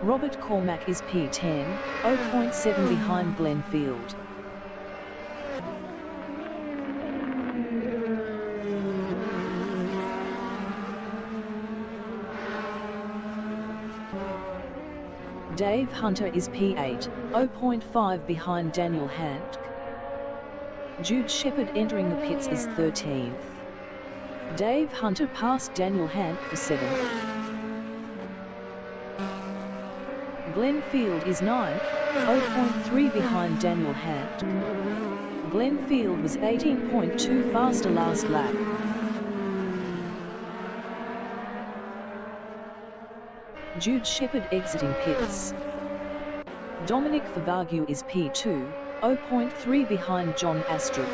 Robert Cormack is P10, 0.7 behind Glenn Field. Dave Hunter is P8, 0.5 behind Daniel Handke. Jude Shepard entering the pits is 13th. Dave Hunter passed Daniel Handke for 7th. Glenn Field is 9th, 0.3 behind Daniel Handke. Glenn Field was 18.2 faster last lap. Jude Shepard exiting pits. Dominic Fabardou is P2, 0.3 behind John Astrup.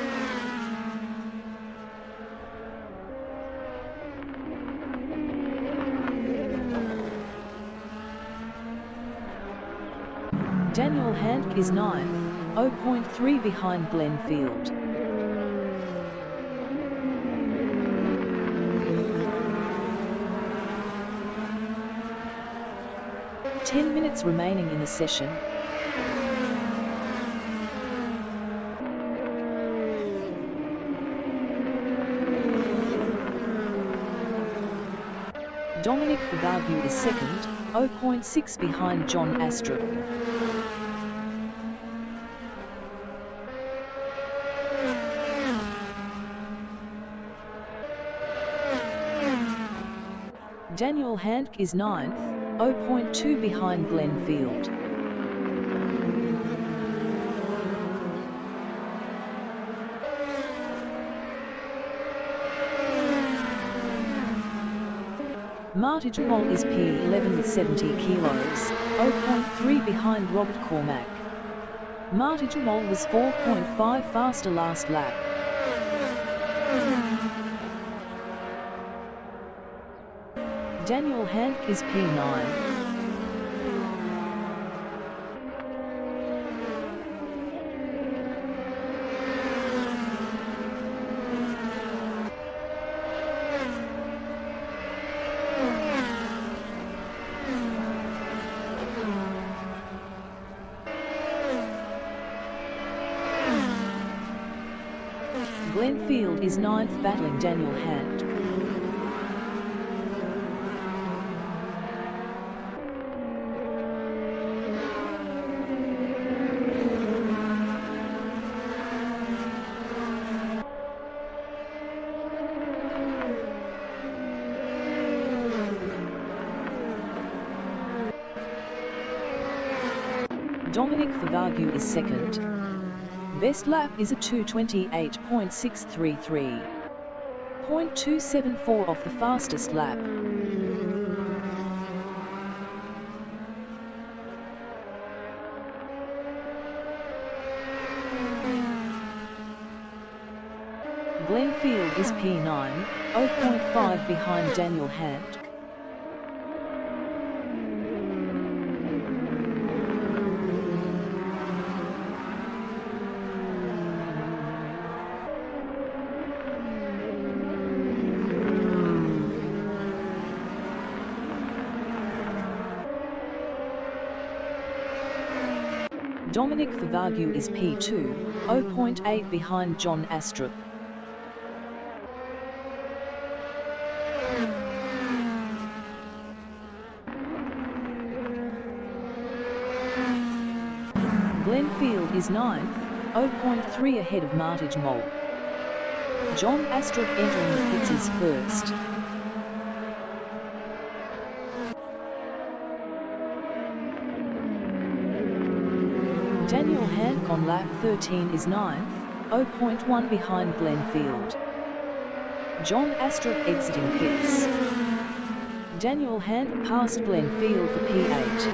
Daniel Handke is 9th, 0.3 behind Glenn Field. 10 minutes remaining in the session. Dominic Favagu is second, 0.6 behind John Astrup. Daniel Handke is 9th, 0.2 behind Glenn Field. Martin Moll is P11 with 70 kilos, 0.3 behind Robert Cormack. Martin Moll was 4.5 faster last lap. Daniel Handke is P9. Glenn Field is 9th battling Daniel Handke. Dominic Favagu is second. Best lap is a 2:28.633. 0.274 off the fastest lap. Glenn Field is P9, 0.5 behind Daniel Handke. Dominic Favagu is P2, 0.8 behind John Astrup. Glenn Field is 9th, 0.3 ahead of Martin Moll. John Astrup entering the pits is first. Daniel Handke on lap 13 is 9th, 0.1 behind Glenn Field. John Astrup exiting pits. Daniel Handke passed Glenn Field for P8.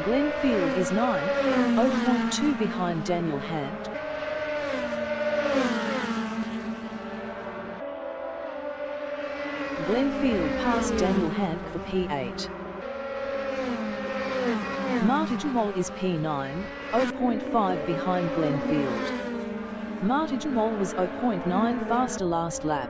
Glenn Field is 9th, 0.2 behind Daniel Handke. Glenn Field passed Daniel Handke for P8. Martin Moll is P9, 0.5 behind Glenn Field. Martin Moll was 0.9 faster last lap.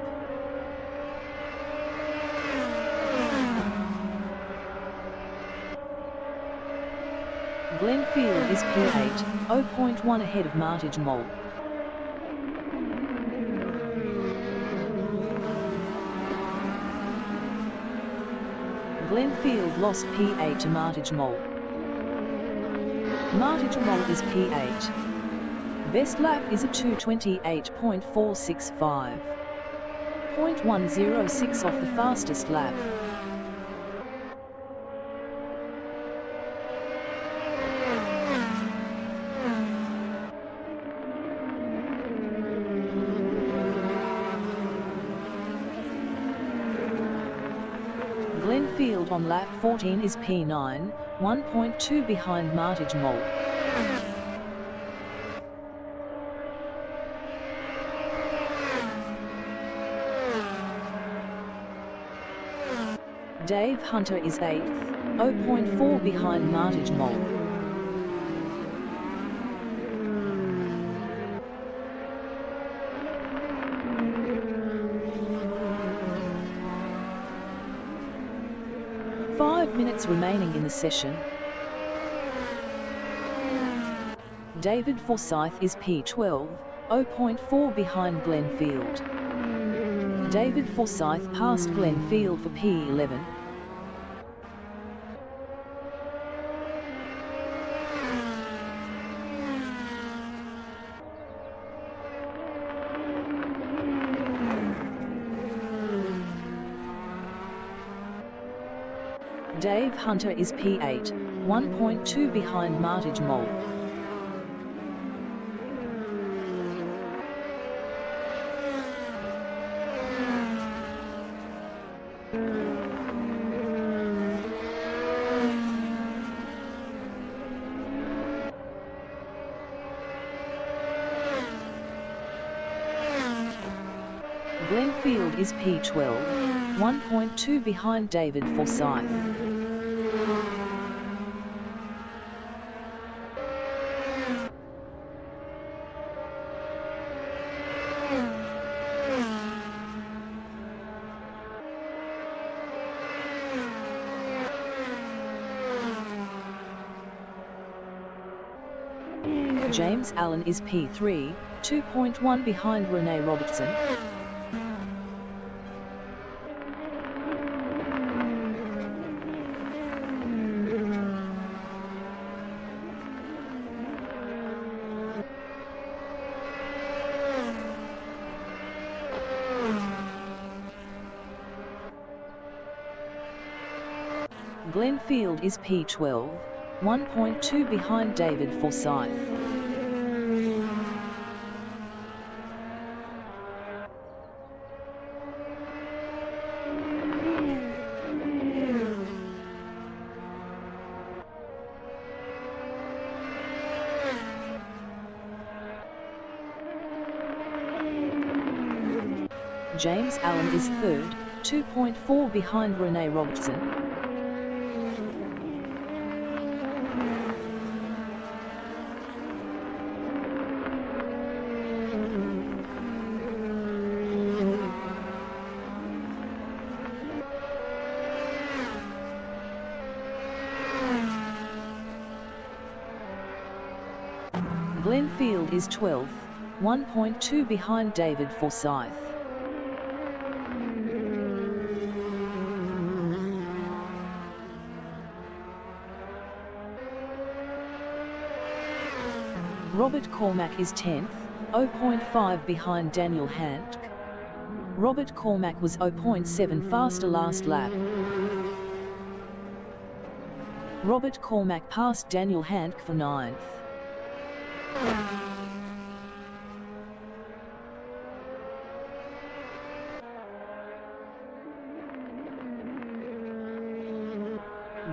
Glenn Field is P8, 0.1 ahead of Martin Moll. Glenn Field lost P8 to Martin Moll. Martin Moll is P8. Best lap is a 2:28.465. 0.106 off the fastest lap. Glenn Field on lap 14 is P9, 1.2 behind Martin Moll. Dave Hunter is 8th, 0.4 behind Martin Moll. laps remaining in the session. David Forsyth is P12, 0.4 behind Glenn Field. David Forsyth passed Glenn Field for P11. Dave Hunter is P8, 1.2 behind Martage Mole. Glenn Field is P12, 1.2 behind David Forsyth. James Allen is P3, 2.1 behind Rene Robertson. Glenn Field is P12, 1.2 behind David Forsyth. James Allen is third, 2.4 behind Rene Robertson. Glenn Field is 12th, 1.2 behind David Forsyth. Robert Cormack is 10th, 0.5 behind Daniel Handke. Robert Cormack was 0.7 faster last lap. Robert Cormack passed Daniel Handke for 9th.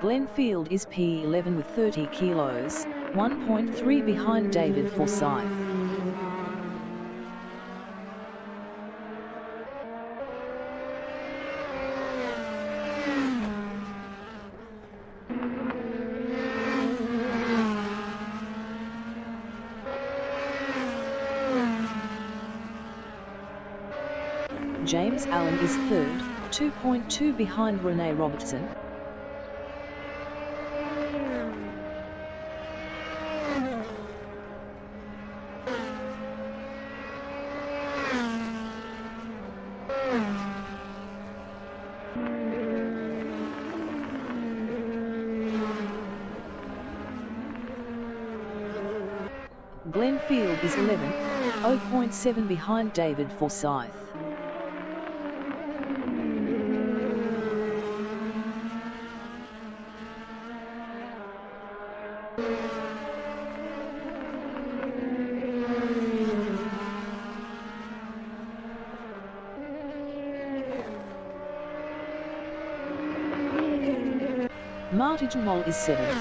Glenn Field is P11 with 30 kilos, 1.3 behind David Forsyth. James Allen is third, 2.2 behind Rene Robertson. Glenn Field is 11th, 0.7 behind David Forsyth. Martage Mole is 7th.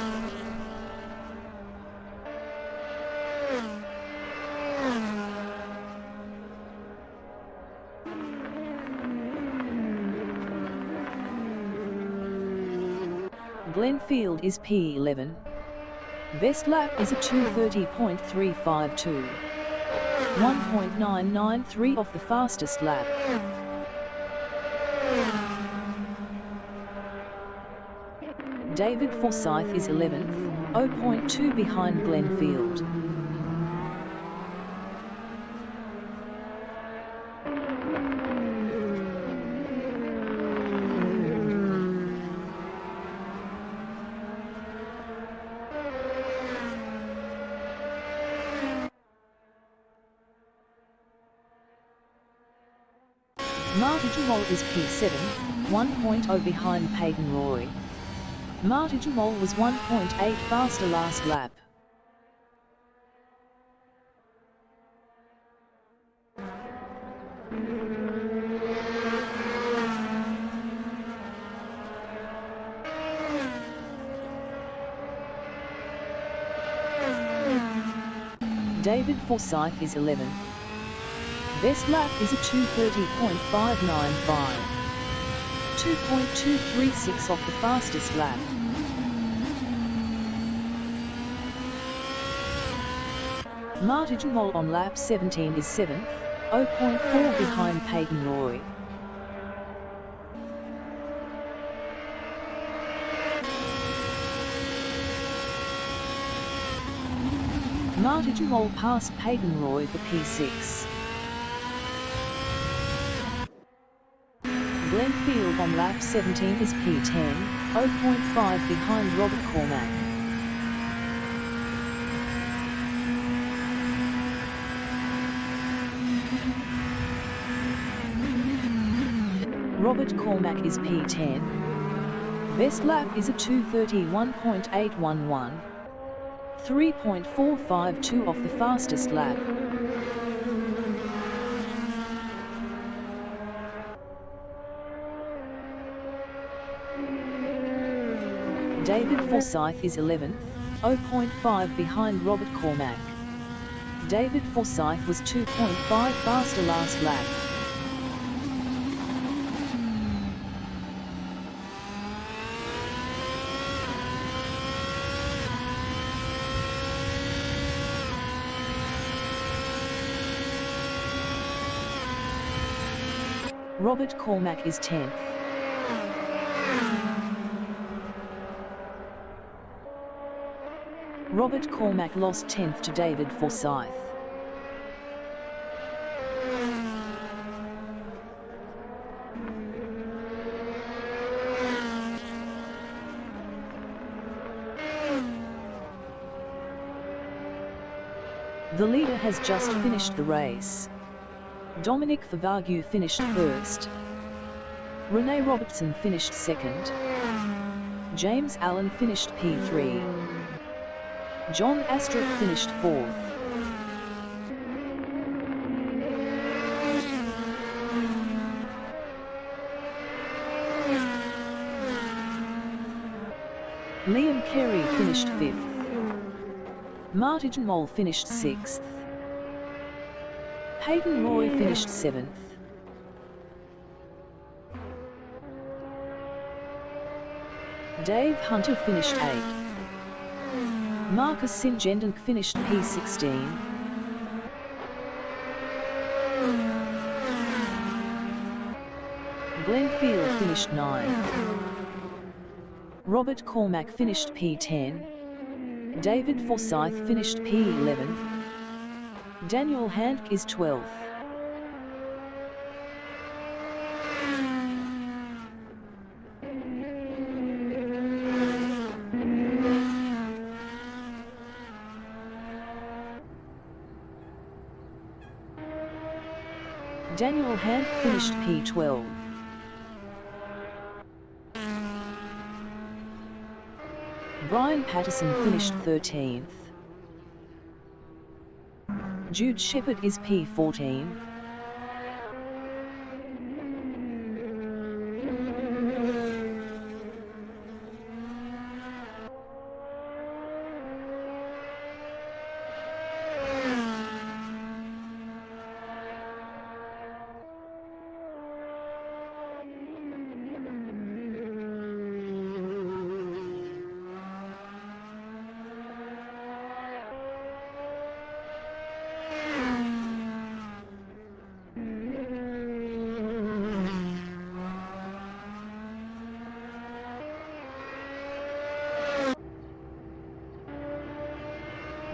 Glenn Field is P11. Best lap is a 2:30.352. 1.993 off the fastest lap. David Forsyth is 11th, 0.2 behind Glenn Field. Martin is P7, 1.0 behind Peyton Roy. Martin was 1.8 faster last lap. David Forsyth is 11th. Best lap is a 2:30.595. 2.236 off the fastest lap. Martin on lap 17 is 7th, 0.4 behind Peyton Roy. Martin passed Peyton Roy for P6. Glenn Field on lap 17 is P10, 0.5 behind Robert Cormack. Robert Cormack is P10. Best lap is a 2:31.811. 3.452 off the fastest lap. David Forsyth is 11th, 0.5 behind Robert Cormack. David Forsyth was 2.5 faster last lap. Robert Cormack is 10th. Robert Cormack lost 10th to David Forsyth. The leader has just finished the race. Dominic Favagu finished first. Rene Robertson finished second. James Allen finished P3. John Astrup finished fourth. Liam Carey finished fifth. Martin Moll finished sixth. Peyton Roy finished seventh. Dave Hunter finished eighth. Marcus Singendonk finished P16. Glenn Field finished 9th. Robert Cormack finished P10. David Forsyth finished P11. Daniel Handke is 12th. Daniel Handke finished P12. Brian Patterson finished 13th. Jude Shepherd is P14.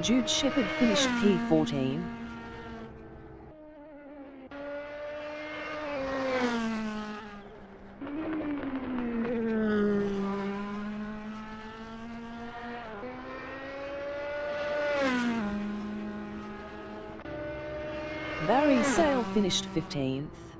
Jude Shepherd finished P14. Barry Sale finished 15th.